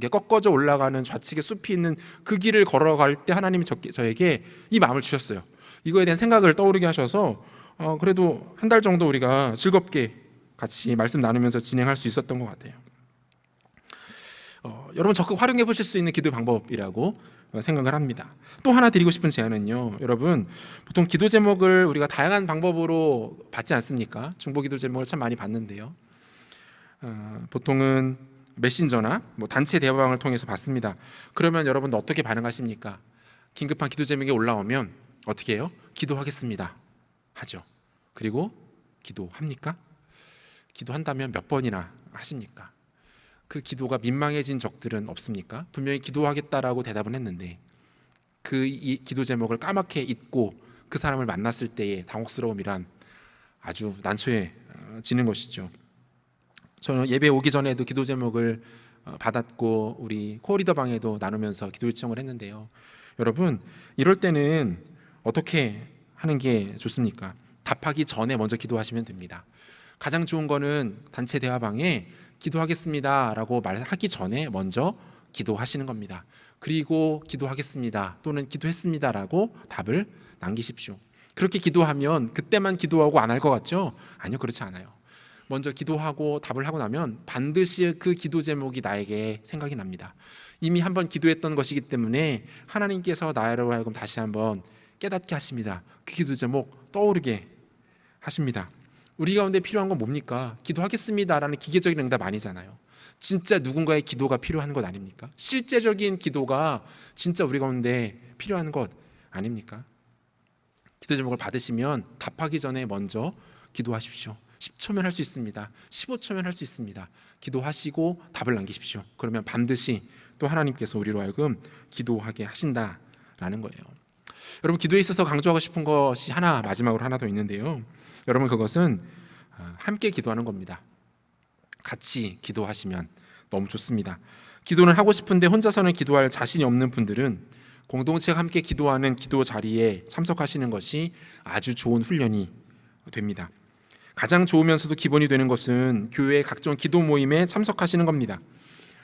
꺾어져 올라가는 좌측에 숲이 있는 그 길을 걸어갈 때 하나님이 저에게 이 마음을 주셨어요. 이거에 대한 생각을 떠오르게 하셔서 그래도 한 달 정도 우리가 즐겁게 같이 말씀 나누면서 진행할 수 있었던 것 같아요. 여러분, 적극 활용해 보실 수 있는 기도 방법이라고 생각을 합니다. 또 하나 드리고 싶은 제안은요, 여러분, 보통 기도 제목을 우리가 다양한 방법으로 받지 않습니까? 중보 기도 제목을 참 많이 받는데요, 보통은 메신저나 단체 대화방을 통해서 받습니다. 그러면 여러분 어떻게 반응하십니까? 긴급한 기도 제목이 올라오면 어떻게 해요? 기도하겠습니다 하죠. 그리고 기도합니까? 기도한다면 몇 번이나 하십니까? 그 기도가 민망해진 적들은 없습니까? 분명히 기도하겠다라고 대답은 했는데 이 기도 제목을 까맣게 잊고 그 사람을 만났을 때의 당혹스러움이란 아주 난처해지는 것이죠. 저는 예배 오기 전에도 기도 제목을 받았고 우리 코리더 방에도 나누면서 기도 요청을 했는데요. 여러분, 이럴 때는 어떻게 하는 게 좋습니까? 답하기 전에 먼저 기도하시면 됩니다. 가장 좋은 거는 단체 대화방에 기도하겠습니다 라고 말하기 전에 먼저 기도하시는 겁니다. 그리고 기도하겠습니다 또는 기도했습니다 라고 답을 남기십시오. 그렇게 기도하면 그때만 기도하고 안 할 것 같죠? 아니요, 그렇지 않아요. 먼저 기도하고 답을 하고 나면 반드시 그 기도 제목이 나에게 생각이 납니다. 이미 한번 기도했던 것이기 때문에 하나님께서 나로 하여금 다시 한번 깨닫게 하십니다. 그 기도 제목 떠오르게 하십니다. 우리 가운데 필요한 건 뭡니까? 기도하겠습니다라는 기계적인 응답 아니잖아요. 진짜 누군가의 기도가 필요한 것 아닙니까? 실제적인 기도가 진짜 우리 가운데 필요한 것 아닙니까? 기도 제목을 받으시면 답하기 전에 먼저 기도하십시오. 10초면 할 수 있습니다. 15초면 할 수 있습니다. 기도하시고 답을 남기십시오. 그러면 반드시 또 하나님께서 우리로 하여금 기도하게 하신다라는 거예요. 여러분, 기도에 있어서 강조하고 싶은 것이 마지막으로 하나 더 있는데요. 여러분, 그것은 함께 기도하는 겁니다. 같이 기도하시면 너무 좋습니다. 기도는 하고 싶은데 혼자서는 기도할 자신이 없는 분들은 공동체가 함께 기도하는 기도 자리에 참석하시는 것이 아주 좋은 훈련이 됩니다. 가장 좋으면서도 기본이 되는 것은 교회의 각종 기도 모임에 참석하시는 겁니다.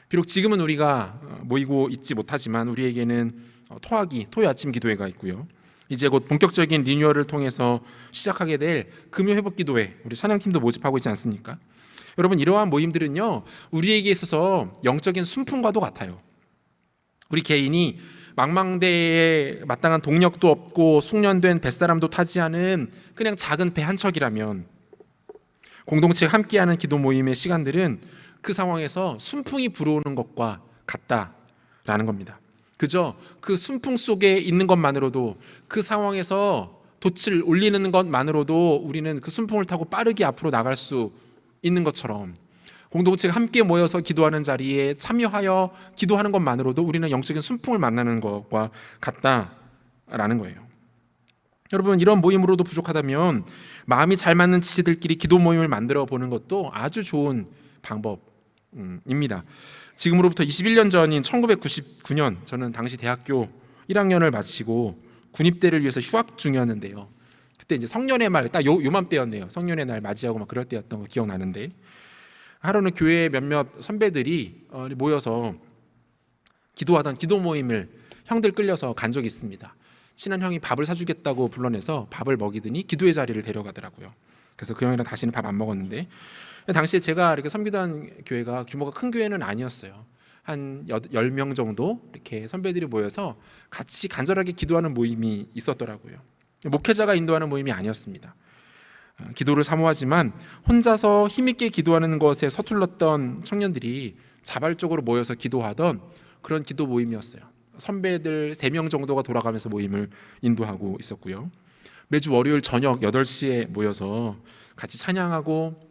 비록 지금은 우리가 모이고 있지 못하지만 우리에게는 토요일 아침 기도회가 있고요. 이제 곧 본격적인 리뉴얼을 통해서 시작하게 될 금요회복 기도회, 우리 찬양팀도 모집하고 있지 않습니까? 여러분, 이러한 모임들은요, 우리에게 있어서 영적인 순풍과도 같아요. 우리 개인이 망망대해에 마땅한 동력도 없고 숙련된 뱃사람도 타지 않은 그냥 작은 배 한 척이라면 공동체가 함께하는 기도 모임의 시간들은 그 상황에서 순풍이 불어오는 것과 같다라는 겁니다. 그저 그 순풍 속에 있는 것만으로도, 그 상황에서 돛을 올리는 것만으로도 우리는 그 순풍을 타고 빠르게 앞으로 나갈 수 있는 것처럼 공동체가 함께 모여서 기도하는 자리에 참여하여 기도하는 것만으로도 우리는 영적인 순풍을 만나는 것과 같다라는 거예요. 여러분, 이런 모임으로도 부족하다면 마음이 잘 맞는 지체들끼리 기도 모임을 만들어 보는 것도 아주 좋은 방법입니다. 지금으로부터 21년 전인 1999년, 저는 당시 대학교 1학년을 마치고 군입대를 위해서 휴학 중이었는데요. 그때 이제 성년의 말, 딱 요맘때였네요. 성년의 날 맞이하고 막 그럴 때였던 거 기억나는데, 하루는 교회 몇몇 선배들이 모여서 기도하던 기도 모임을 형들 끌려서 간 적이 있습니다. 친한 형이 밥을 사주겠다고 불러내서 밥을 먹이더니 기도의 자리를 데려가더라고요. 그래서 그 형이랑 다시는 밥 안 먹었는데, 당시에 제가 이렇게 섬기던 교회가 규모가 큰 교회는 아니었어요. 한 10명 정도 이렇게 선배들이 모여서 같이 간절하게 기도하는 모임이 있었더라고요. 목회자가 인도하는 모임이 아니었습니다. 기도를 사모하지만 혼자서 힘있게 기도하는 것에 서툴렀던 청년들이 자발적으로 모여서 기도하던 그런 기도 모임이었어요. 선배들 3명 정도가 돌아가면서 모임을 인도하고 있었고요. 매주 월요일 저녁 8시에 모여서 같이 찬양하고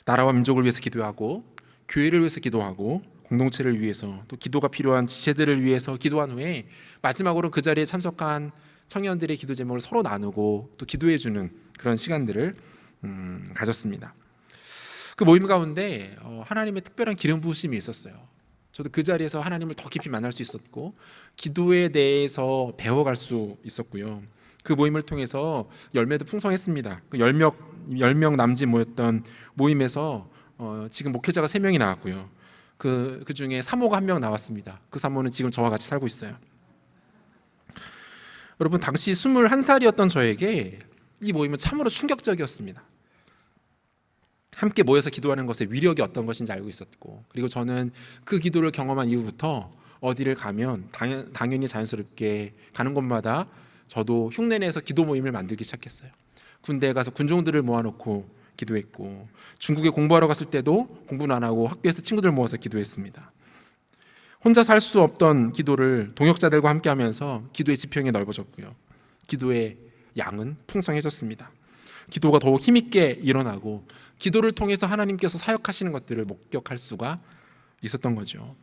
나라와 민족을 위해서 기도하고 교회를 위해서 기도하고 공동체를 위해서 또 기도가 필요한 지체들을 위해서 기도한 후에 마지막으로 그 자리에 참석한 청년들의 기도 제목을 서로 나누고 또 기도해 주는 그런 시간들을 가졌습니다. 그 모임 가운데 하나님의 특별한 기름 부으심이 있었어요. 저도 그 자리에서 하나님을 더 깊이 만날 수 있었고 기도에 대해서 배워갈 수 있었고요. 그 모임을 통해서 열매도 풍성했습니다. 그 10명 남짓 모였던 모임에서 지금 목회자가 3명이 나왔고요. 그 중에 사모가 1명 나왔습니다. 그 사모는 지금 저와 같이 살고 있어요. 여러분, 당시 21살이었던 저에게 이 모임은 참으로 충격적이었습니다. 함께 모여서 기도하는 것의 위력이 어떤 것인지 알고 있었고, 그리고 저는 그 기도를 경험한 이후부터 어디를 가면 당연히 자연스럽게 가는 곳마다 저도 흉내내서 기도 모임을 만들기 시작했어요. 군대에 가서 군종들을 모아놓고 기도했고, 중국에 공부하러 갔을 때도 공부는 안 하고 학교에서 친구들 모아서 기도했습니다. 혼자서 할 수 없던 기도를 동역자들과 함께 하면서 기도의 지평이 넓어졌고요. 기도의 양은 풍성해졌습니다. 기도가 더욱 힘있게 일어나고 기도를 통해서 하나님께서 사역하시는 것들을 목격할 수가 있었던 거죠.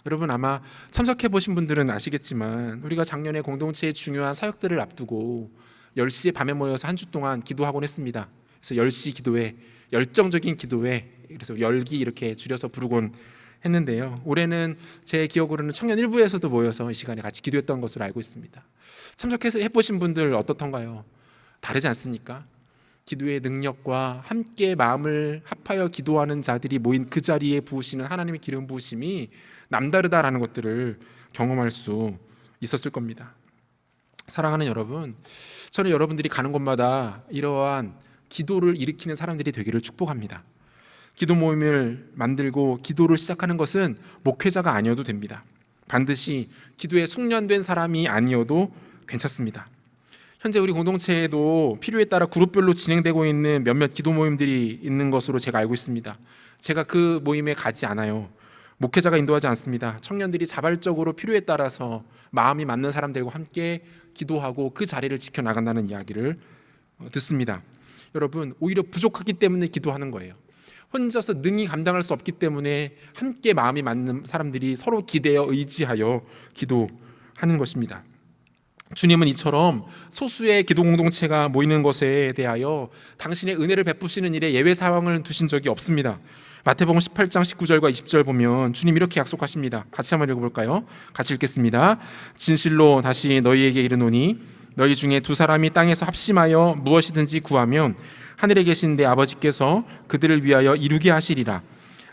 여러분 아마 참석해 보신 분들은 아시겠지만 우리가 작년에 공동체의 중요한 사역들을 앞두고 10시에 밤에 모여서 한 주 동안 기도하곤 했습니다. 그래서 10시 기도회, 열정적인 기도회, 그래서 열기 이렇게 줄여서 부르곤 했는데요. 올해는 제 기억으로는 청년 일부에서도 모여서 이 시간에 같이 기도했던 것으로 알고 있습니다. 참석해서 해보신 분들 어떻던가요? 다르지 않습니까? 기도의 능력과 함께 마음을 합하여 기도하는 자들이 모인 그 자리에 부으시는 하나님의 기름 부으심이 남다르다라는 것들을 경험할 수 있었을 겁니다. 사랑하는 여러분, 저는 여러분들이 가는 곳마다 이러한 기도를 일으키는 사람들이 되기를 축복합니다. 기도 모임을 만들고 기도를 시작하는 것은 목회자가 아니어도 됩니다. 반드시 기도에 숙련된 사람이 아니어도 괜찮습니다. 현재 우리 공동체에도 필요에 따라 그룹별로 진행되고 있는 몇몇 기도 모임들이 있는 것으로 제가 알고 있습니다. 제가 그 모임에 가지 않아요. 목회자가 인도하지 않습니다. 청년들이 자발적으로 필요에 따라서 마음이 맞는 사람들과 함께 기도하고 그 자리를 지켜나간다는 이야기를 듣습니다. 여러분, 오히려 부족하기 때문에 기도하는 거예요. 혼자서 능히 감당할 수 없기 때문에 함께 마음이 맞는 사람들이 서로 기대어 의지하여 기도하는 것입니다. 주님은 이처럼 소수의 기도 공동체가 모이는 것에 대하여 당신의 은혜를 베푸시는 일에 예외 상황을 두신 적이 없습니다. 마태복음 18장 19절과 20절 보면 주님 이렇게 약속하십니다. 같이 한번 읽어볼까요? 같이 읽겠습니다. 진실로 다시 너희에게 이르노니 너희 중에 두 사람이 땅에서 합심하여 무엇이든지 구하면 하늘에 계신 내 아버지께서 그들을 위하여 이루게 하시리라.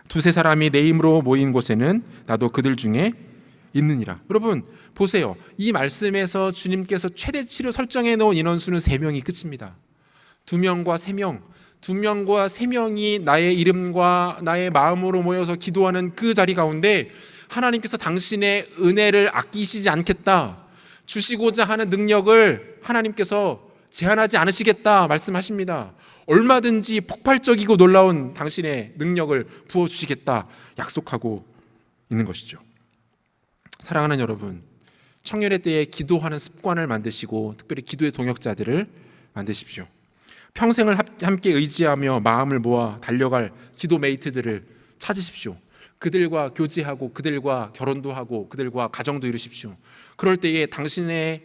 두세 사람이 내 이름으로 모인 곳에는 나도 그들 중에 있느니라. 여러분 보세요. 이 말씀에서 주님께서 최대치로 설정해 놓은 인원수는 3명이 끝입니다. 2명과 3명, 2명과 3명이 나의 이름과 나의 마음으로 모여서 기도하는 그 자리 가운데 하나님께서 당신의 은혜를 아끼시지 않겠다, 주시고자 하는 능력을 하나님께서 제한하지 않으시겠다 말씀하십니다. 얼마든지 폭발적이고 놀라운 당신의 능력을 부어주시겠다 약속하고 있는 것이죠. 사랑하는 여러분, 청년의 때에 기도하는 습관을 만드시고 특별히 기도의 동역자들을 만드십시오. 평생을 함께 의지하며 마음을 모아 달려갈 기도 메이트들을 찾으십시오. 그들과 교제하고 그들과 결혼도 하고 그들과 가정도 이루십시오. 그럴 때에 당신의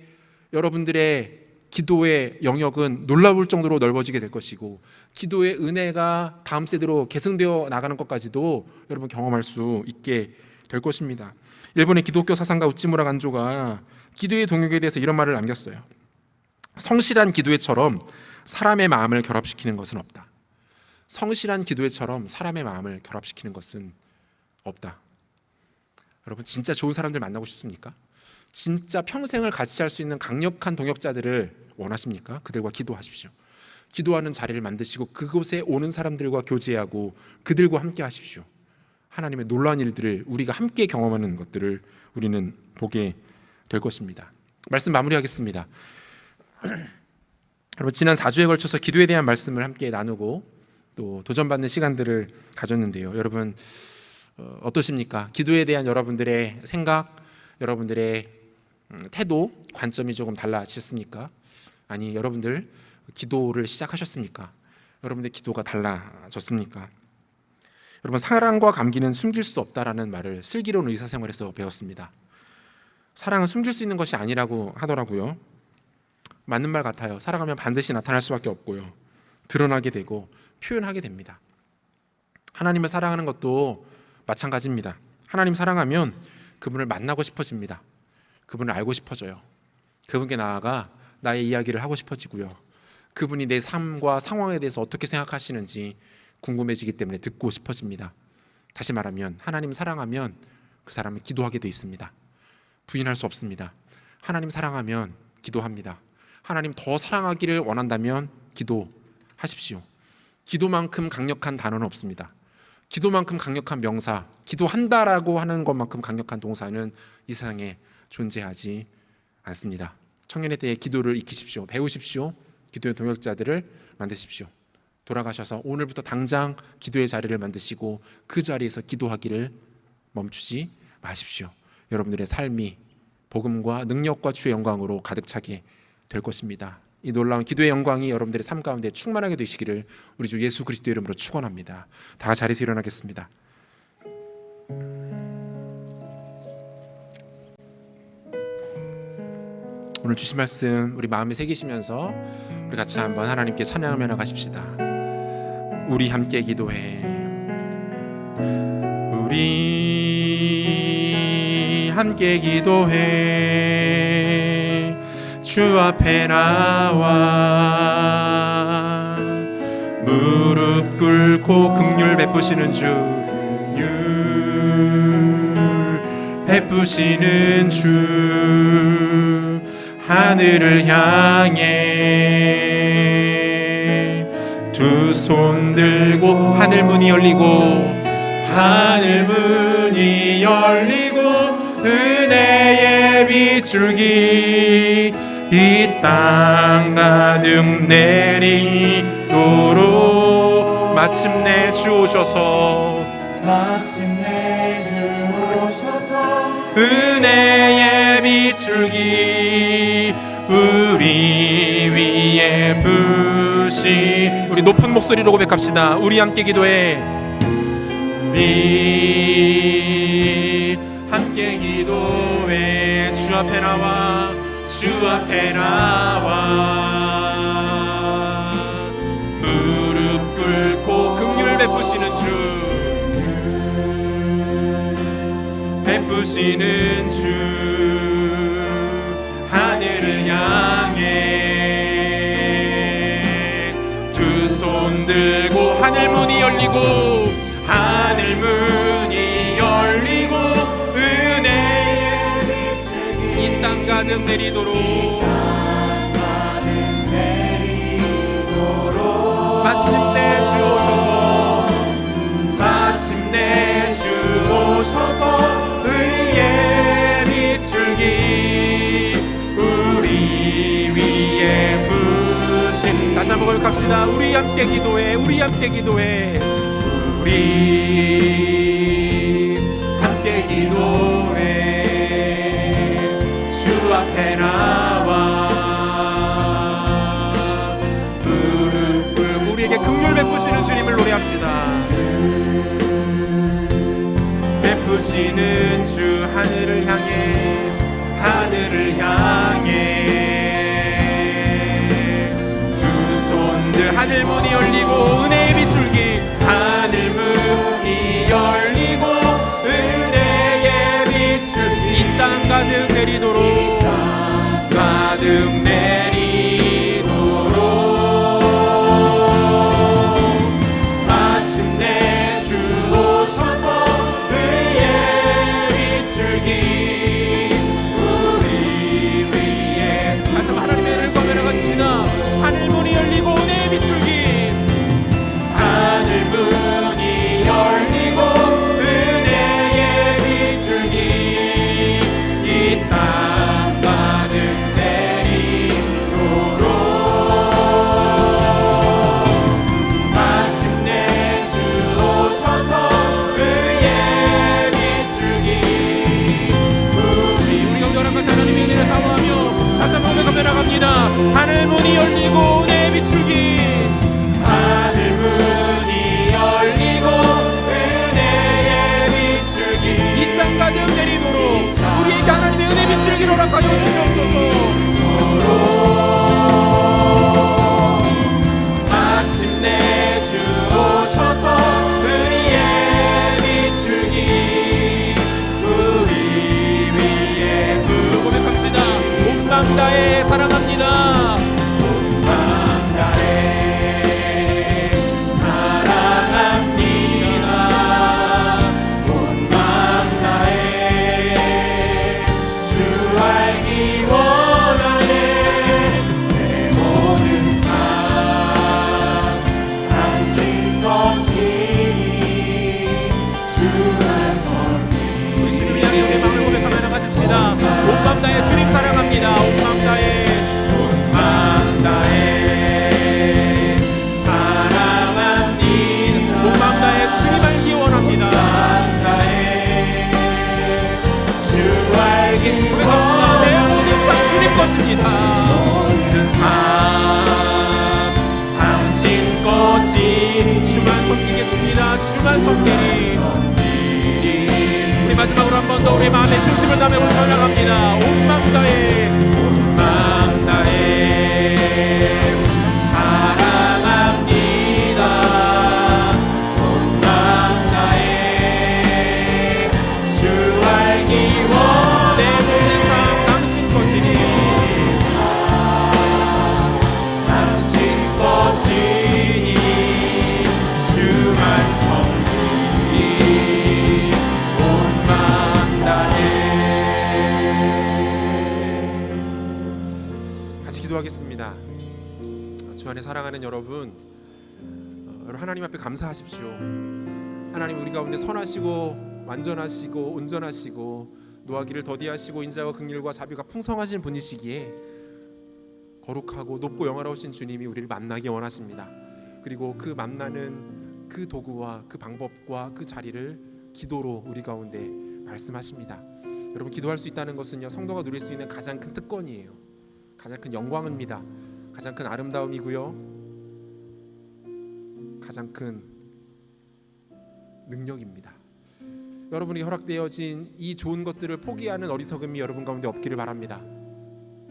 여러분들의 기도의 영역은 놀라울 정도로 넓어지게 될 것이고 기도의 은혜가 다음 세대로 계승되어 나가는 것까지도 여러분 경험할 수 있게 될 것입니다. 일본의 기독교 사상가 우찌무라 간조가 기도의 동역에 대해서 이런 말을 남겼어요. 성실한 기도회처럼 사람의 마음을 결합시키는 것은 없다. 성실한 기도회처럼 사람의 마음을 결합시키는 것은 없다. 여러분 진짜 좋은 사람들 만나고 싶습니까? 진짜 평생을 같이 할 수 있는 강력한 동역자들을 원하십니까? 그들과 기도하십시오. 기도하는 자리를 만드시고 그곳에 오는 사람들과 교제하고 그들과 함께 하십시오. 하나님의 놀라운 일들을 우리가 함께 경험하는 것들을 우리는 보게 될 것입니다. 말씀 마무리하겠습니다. 여러분 지난 4주에 걸쳐서 기도에 대한 말씀을 함께 나누고 또 도전받는 시간들을 가졌는데요. 여러분 어떠십니까? 기도에 대한 여러분들의 생각, 여러분들의 태도, 관점이 조금 달라지셨습니까? 아니 여러분들 기도를 시작하셨습니까? 여러분들 기도가 달라졌습니까? 여러분 사랑과 감기는 숨길 수 없다라는 말을 슬기로운 의사생활에서 배웠습니다. 사랑은 숨길 수 있는 것이 아니라고 하더라고요. 맞는 말 같아요. 사랑하면 반드시 나타날 수밖에 없고요. 드러나게 되고 표현하게 됩니다. 하나님을 사랑하는 것도 마찬가지입니다. 하나님 사랑하면 그분을 만나고 싶어집니다. 그분을 알고 싶어져요. 그분께 나아가 나의 이야기를 하고 싶어지고요. 그분이 내 삶과 상황에 대해서 어떻게 생각하시는지 궁금해지기 때문에 듣고 싶어집니다. 다시 말하면 하나님 사랑하면 그 사람은 기도하게 돼 있습니다. 부인할 수 없습니다. 하나님 사랑하면 기도합니다. 하나님 더 사랑하기를 원한다면 기도하십시오. 기도만큼 강력한 단어는 없습니다. 기도만큼 강력한 명사, 기도한다라고 하는 것만큼 강력한 동사는 이 세상에 존재하지 않습니다. 청년의 때에 기도를 익히십시오. 배우십시오. 기도의 동역자들을 만드십시오. 돌아가셔서 오늘부터 당장 기도의 자리를 만드시고 그 자리에서 기도하기를 멈추지 마십시오. 여러분들의 삶이 복음과 능력과 주의 영광으로 가득 차게 될 것입니다. 이 놀라운 기도의 영광이 여러분들의 삶 가운데 충만하게 되시기를 우리 주 예수 그리스도의 이름으로 축원합니다. 다 자리에서 일어나겠습니다. 오늘 주신 말씀 우리 마음에 새기시면서 우리 같이 한번 하나님께 찬양하며 나가십시다. 우리 함께 기도해. 우리 함께 기도해. 주 앞에 나와 무릎 꿇고 긍휼 베푸시는 주, 긍휼 베푸시는 주, 하늘을 향해 두 손 들고 하늘 문이 열리고, 하늘 문이 열리고 은혜의 빗줄기 이 땅 가득 내리도록 마침내 주 오셔서, 마침내 주 오셔서 은혜의 빗줄기 우리 위에 부시. 우리 높은 목소리로 고백합시다. 우리 함께 기도해. 우리 함께 기도해. 주 앞에 나와, 주 앞에 나와 무릎 꿇고 긍휼 베푸시는 주, 베푸시는 주, 하늘을 향해 두 손 들고 하늘 문이 열리고, 하늘 문이 열리고 은혜의 빛이 이 땅 가득 내리도록, 마침내 주 오셔서, 마침내 주 오셔서 의의 빗줄기 우리 위에 부신. 다시 한번 고백합시다. 우리 함께 기도해. 우리 함께 기도해. 우리 함께 기도해. 주 앞에 나와 무릎 꿇고 우리에게 긍휼 베푸시는 주님을 노래합시다. 베푸시는 주, 하늘을 향해, 하늘을 향해 두 손들. 하늘 문이 열리고 은혜의 빗줄기, 하늘 문이 열리고 은혜의 빛을 이 땅 가득 내리도록, 가득 내리도록 마침내 주 오셔서 의의 빗줄기 우리 위에. 다시 한번 하나님의 은혜를 구하며 나가십시다. 하늘 문이 열리고 은혜의 빗줄기, 하늘 섬기겠습니다. 주만 섬기리. 우리 마지막으로 한 번 더 우리 마음의 중심을 담아 올려나갑니다. 온 마음 다해, 온 마음 다해 사랑합니다. 온 마음 다해 주 알기 원해. 내 모든 삶 당신 것이니, 당신 것이니 주만 섬기리. 온 마음 다해. 같이 기도하겠습니다. 주 안에 사랑하는 여러분, 하나님 앞에 감사하십시오. 하나님, 우리 가운데 선하시고 완전하시고 온전하시고 노하기를 더디하시고 인자와 긍휼과 자비가 풍성하신 분이시기에 거룩하고 높고 영화로우신 주님이 우리를 만나기 원하십니다. 그리고 그 만나는 그 도구와 그 방법과 그 자리를 기도로 우리 가운데 말씀하십니다. 여러분, 기도할 수 있다는 것은요, 성도가 누릴 수 있는 가장 큰 특권이에요. 가장 큰 영광입니다. 가장 큰 아름다움이고요, 가장 큰 능력입니다. 여러분이 허락되어진 이 좋은 것들을 포기하는 어리석음이 여러분 가운데 없기를 바랍니다.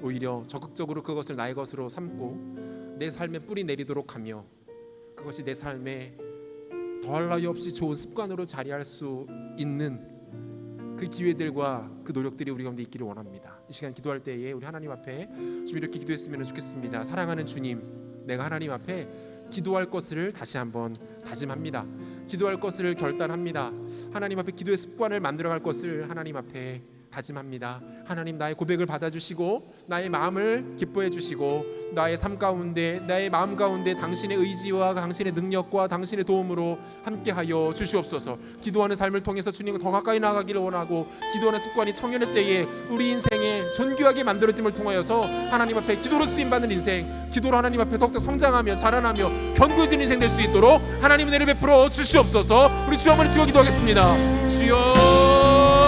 오히려 적극적으로 그것을 나의 것으로 삼고 내 삶에 뿌리 내리도록 하며 그것이 내 삶에 더할 나위 없이 좋은 습관으로 자리할 수 있는 그 기회들과 그 노력들이 우리 가운데 있기를 원합니다. 이 시간 기도할 때에 우리 하나님 앞에 좀 이렇게 기도했으면 좋겠습니다. 사랑하는 주님, 내가 하나님 앞에 기도할 것을 다시 한번 다짐합니다. 기도할 것을 결단합니다. 하나님 앞에 기도의 습관을 만들어갈 것을 하나님 앞에 다짐합니다. 하나님, 나의 고백을 받아주시고 나의 마음을 기뻐해 주시고 나의 삶 가운데, 나의 마음 가운데 당신의 의지와 당신의 능력과 당신의 도움으로 함께하여 주시옵소서. 기도하는 삶을 통해서 주님과 더 가까이 나아가기를 원하고, 기도하는 습관이 청년의 때에 우리 인생에 존귀하게 만들어짐을 통하여서 하나님 앞에 기도로 쓰임받는 인생, 기도로 하나님 앞에 더욱더 성장하며 자라나며 견고해진 인생 될 수 있도록 하나님 은혜를 베풀어 주시옵소서. 우리 주 한번 찍어 기도하겠습니다. 주여,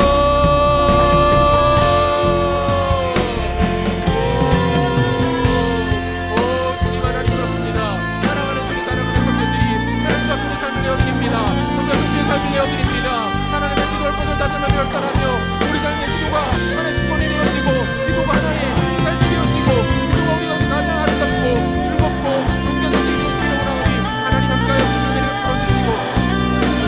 하나님의 기도할 것을 다짐하며 결단하며 우리 삶의 기도가 하나의 습관이 되어지고 기도가 하나의 삶이 되어지고 기도가 우리 가운데 가장 아름답고 즐겁고 존경적인 일이 되시기를 원하오니 하나님 함께하여 주시고 내려 풀어주시고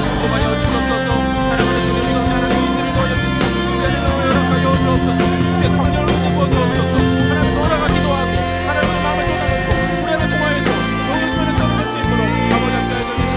축복하여 주시옵소서. 하나님의 주님, 우리 가운데 하나님의 의지를 더하여 주시고 우리 안에 마음을 허락하여 주옵소서. 주의 성령을 내부어 주옵소서. 하나님 너라가 기도하고 하나님의 마음을 쏟아놓고 우리 안에 통하여서 영의 손에 떨어낼 수 있도록 아버지 함께하여 주시는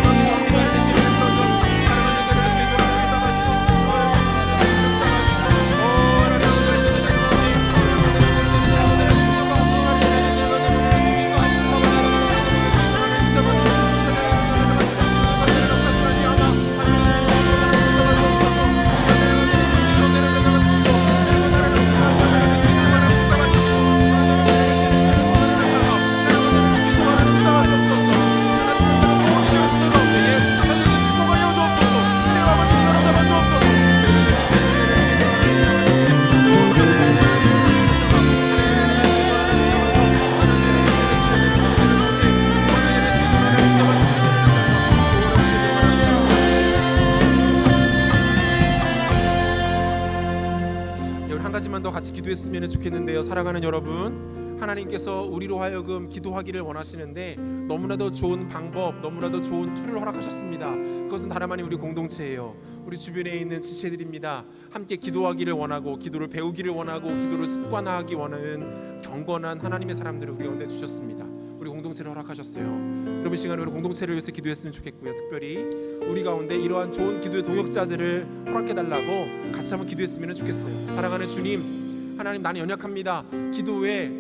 기도했으면 좋겠는데요. 사랑하는 여러분, 하나님께서 우리로 하여금 기도하기를 원하시는데 너무나도 좋은 방법, 너무나도 좋은 툴을 허락하셨습니다. 그것은 다름 아닌 우리 공동체예요. 우리 주변에 있는 지체들입니다. 함께 기도하기를 원하고 기도를 배우기를 원하고 기도를 습관화하기 원하는 경건한 하나님의 사람들을 우리 가운데 주셨습니다. 우리 공동체를 허락하셨어요. 여러분, 이 시간에 우리 공동체를 위해서 기도했으면 좋겠고요. 특별히 우리 가운데 이러한 좋은 기도의 동역자들을 허락해달라고 같이 한번 기도했으면 좋겠어요. 사랑하는 주님, 하나님, 나는 연약합니다. 기도에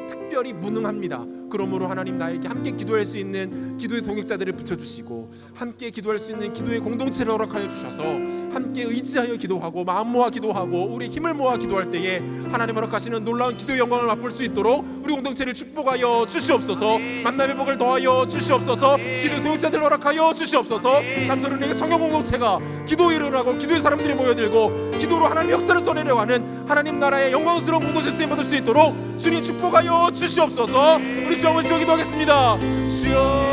특별히 무능합니다. 그러므로 하나님, 나에게 함께 기도할 수 있는 기도의 동역자들을 붙여주시고 함께 기도할 수 있는 기도의 공동체를 허락하여 주셔서 함께 의지하여 기도하고 마음 모아 기도하고 우리 힘을 모아 기도할 때에 하나님 허락하시는 놀라운 기도의 영광을 맛볼 수 있도록 우리 공동체를 축복하여 주시옵소서. 만남의 복을 더하여 주시옵소서. 기도의 동역자들을 허락하여 주시옵소서. 남서른에게 청년 공동체가 기도의 일어나고 기도의 사람들이 모여들고 기도로 하나님의 역사를 써내려가는 하나님 나라의 영광스러운 공동체 쓰임받을 수 있도록 주님 축복하여 주시옵소서. 우리 주 한번 기도하겠습니다. 주여,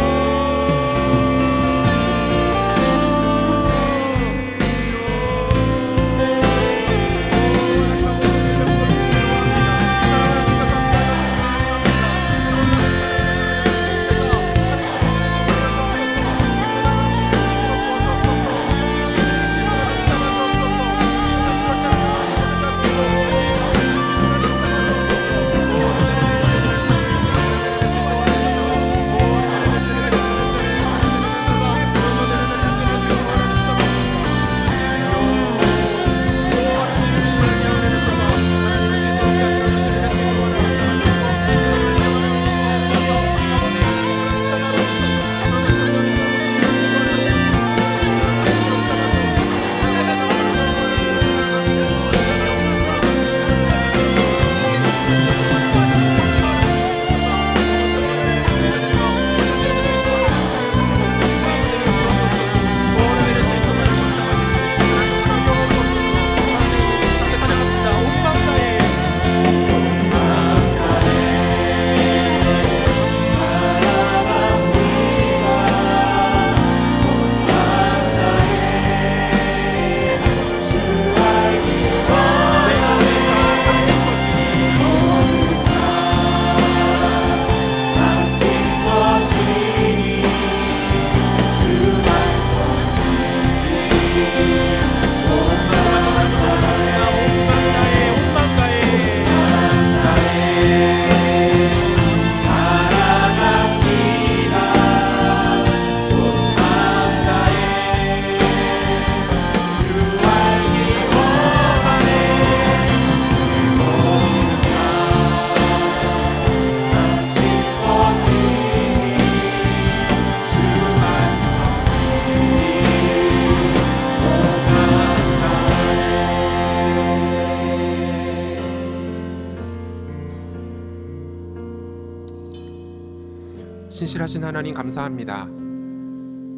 신실하신 하나님 감사합니다.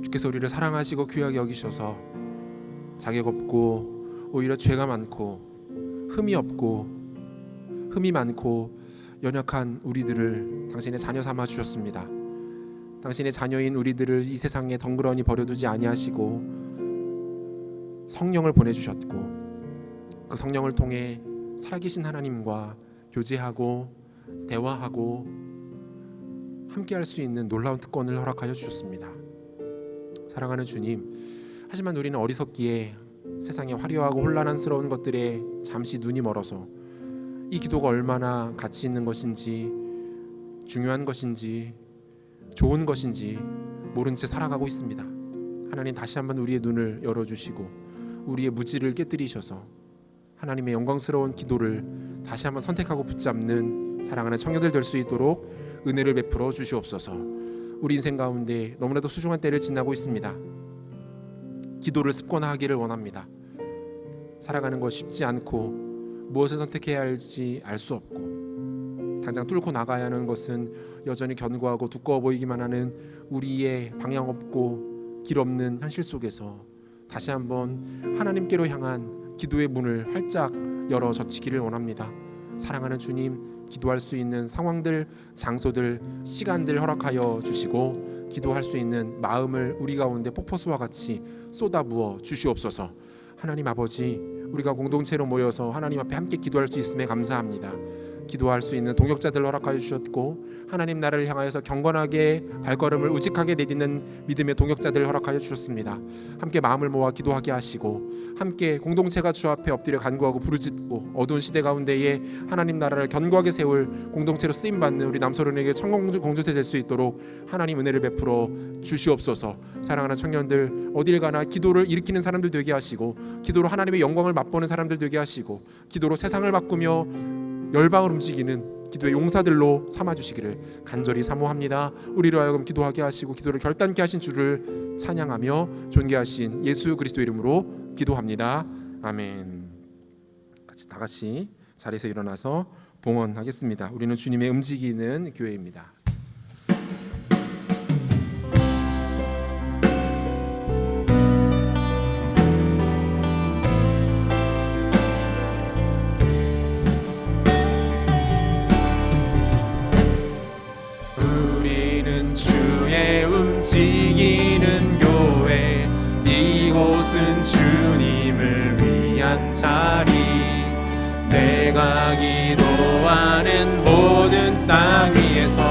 주께서 우리를 사랑하시고 귀하게 여기셔서 자격 없고 오히려 죄가 많고 흠이 없고 흠이 많고 연약한 우리들을 당신의 자녀 삼아 주셨습니다. 당신의 자녀인 우리들을 이 세상에 덩그러니 버려두지 아니하시고 성령을 보내주셨고 그 성령을 통해 살아계신 하나님과 교제하고 대화하고 함께할 수 있는 놀라운 특권을 허락하여 주셨습니다. 사랑하는 주님, 하지만 우리는 어리석기에 세상의 화려하고 혼란스러운 것들에 잠시 눈이 멀어서 이 기도가 얼마나 가치 있는 것인지, 중요한 것인지, 좋은 것인지 모른 채 살아가고 있습니다. 하나님, 다시 한번 우리의 눈을 열어주시고 우리의 무지를 깨뜨리셔서 하나님의 영광스러운 기도를 다시 한번 선택하고 붙잡는 사랑하는 청년들 될 수 있도록 은혜를 베풀어 주시옵소서. 우리 인생 가운데 너무나도 소중한 때를 지나고 있습니다. 기도를 습관화하기를 원합니다. 살아가는 것 쉽지 않고 무엇을 선택해야 할지 알 수 없고 당장 뚫고 나가야 하는 것은 여전히 견고하고 두꺼워 보이기만 하는 우리의 방향 없고 길 없는 현실 속에서 다시 한번 하나님께로 향한 기도의 문을 활짝 열어 젖히기를 원합니다. 사랑하는 주님, 기도할 수 있는 상황들, 장소들, 시간들 허락하여 주시고 기도할 수 있는 마음을 우리 가운데 폭포수와 같이 쏟아부어 주시옵소서. 하나님 아버지, 우리가 공동체로 모여서 하나님 앞에 함께 기도할 수 있음에 감사합니다. 기도할 수 있는 동역자들 허락하여 주셨고 하나님 나라를 향하여서 경건하게 발걸음을 우직하게 내딛는 믿음의 동역자들 허락하여 주셨습니다. 함께 마음을 모아 기도하게 하시고 함께 공동체가 주 앞에 엎드려 간구하고 부르짖고 어두운 시대 가운데에 하나님 나라를 견고하게 세울 공동체로 쓰임받는 우리 남서론에게 청공동체 될 수 있도록 하나님 은혜를 베풀어 주시옵소서. 사랑하는 청년들, 어딜 가나 기도를 일으키는 사람들 되게 하시고 기도로 하나님의 영광을 맛보는 사람들 되게 하시고 기도로 세상을 바꾸며 열방을 움직이는 기도의 용사들로 삼아주시기를 간절히 사모합니다. 우리로 하여금 기도하게 하시고 기도를 결단케 하신 주를 찬양하며 존귀하신 예수 그리스도 이름으로 기도합니다. 아멘. 다 같이 자리에서 일어나서 봉헌하겠습니다. 우리는 주님의 움직이는 교회입니다. 움직이는 교회, 이곳은 주님을 위한 자리. 내가 기도하는 모든 땅 위에서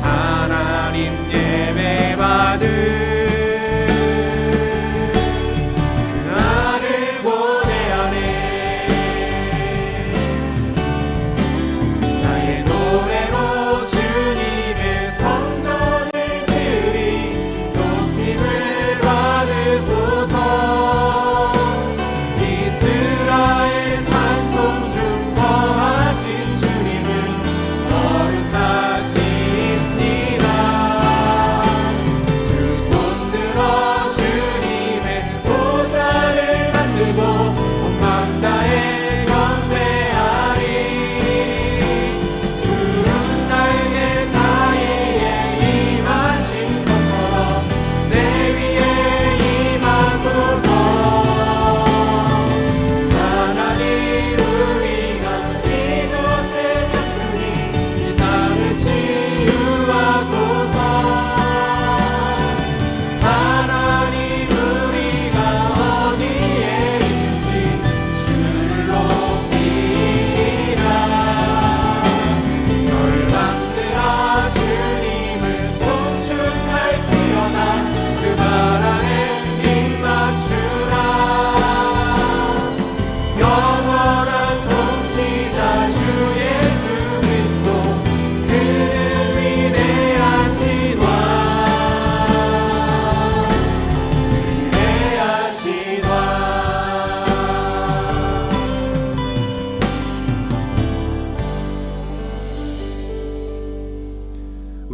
하나님 예배받을 그 안을 고대하네. 나의 노래로 주님의 성전을 이스라엘의 찬송 중 거하신 주님은 거룩하십니다. 두 손 들어 주님의 보좌를 만들고 온 마음 다해 경배하리. 푸른 날개 사이에 임하신 것처럼 내 위에 임하소서.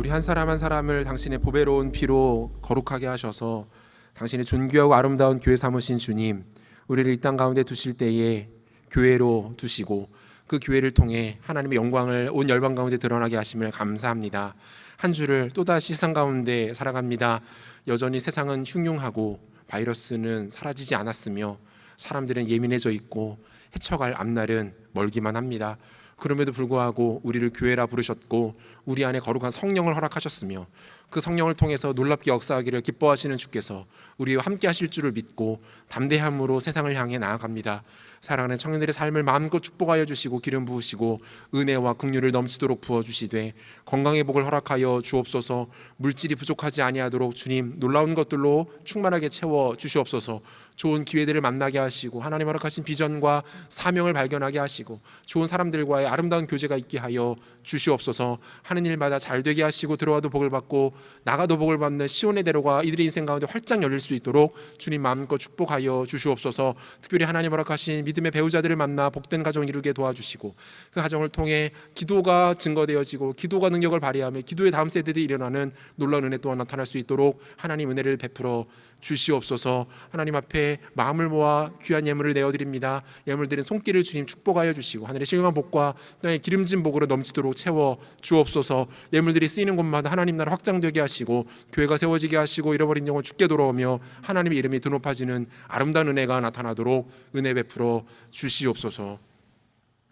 한 사람 한 사람을 당신의 보배로운 피로 거룩하게 하셔서 당신의 존귀하고 아름다운 교회 삼으신 주님, 우리를 이 땅 가운데 두실 때에 교회로 두시고 그 교회를 통해 하나님의 영광을 온 열방 가운데 드러나게 하심을 감사합니다. 한 주를 또다시 세상 가운데 살아갑니다. 여전히 세상은 흉흉하고 바이러스는 사라지지 않았으며 사람들은 예민해져 있고 헤쳐갈 앞날은 멀기만 합니다. 그럼에도 불구하고 우리를 교회라 부르셨고 우리 안에 거룩한 성령을 허락하셨으며 그 성령을 통해서 놀랍게 역사하기를 기뻐하시는 주께서 우리와 함께 하실 줄을 믿고 담대함으로 세상을 향해 나아갑니다. 사랑하는 청년들의 삶을 마음껏 축복하여 주시고 기름 부으시고 은혜와 긍휼을 넘치도록 부어주시되 건강의 복을 허락하여 주옵소서. 물질이 부족하지 아니하도록 주님 놀라운 것들로 충만하게 채워 주시옵소서. 좋은 기회들을 만나게 하시고 하나님 허락하신 비전과 사명을 발견하게 하시고 좋은 사람들과의 아름다운 교제가 있게 하여 주시옵소서. 하는 일마다 잘 되게 하시고 들어와도 복을 받고 나가도 복을 받는 시온의 대로가 이들의 인생 가운데 활짝 열릴 수 있도록 주님 마음껏 축복하여 주시옵소서. 특별히 하나님 허락하신 믿음의 배우자들을 만나 복된 가정 이루게 도와주시고 그 가정을 통해 기도가 증거되어지고 기도가 능력을 발휘하며 기도의 다음 세대들이 일어나는 놀라운 은혜 또한 나타날 수 있도록 하나님 은혜를 베풀어 주시옵소서. 하나님 앞에 마음을 모아 귀한 예물을 내어드립니다. 예물 드린 손길을 주님 축복하여 주시고 하늘의 신령한 복과 땅의 기름진 복으로 넘치도록 채워 주옵소서. 예물들이 쓰이는 곳마다 하나님 나라 확장되게 하시고 교회가 세워지게 하시고 잃어버린 영혼 주께 돌아오며 하나님의 이름이 드높아지는 아름다운 은혜가 나타나도록 은혜 베풀어 주시옵소서.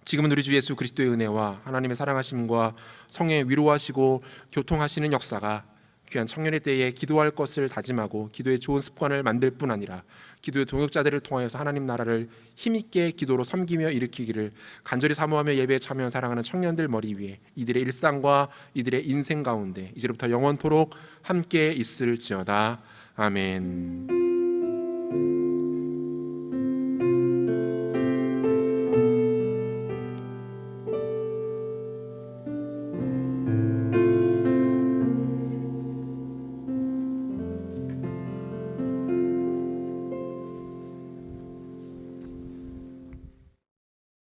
지금은 우리 주 예수 그리스도의 은혜와 하나님의 사랑하심과 성령의 위로하시고 교통하시는 역사가 귀한 청년의 때에 기도할 것을 다짐하고 기도의 좋은 습관을 만들 뿐 아니라 기도의 동역자들을 통하여서 하나님 나라를 힘있게 기도로 섬기며 일으키기를 간절히 사모하며 예배에 참여한 사랑하는 청년들 머리 위에 이들의 일상과 이들의 인생 가운데 이제부터 영원토록 함께 있을지어다. 아멘.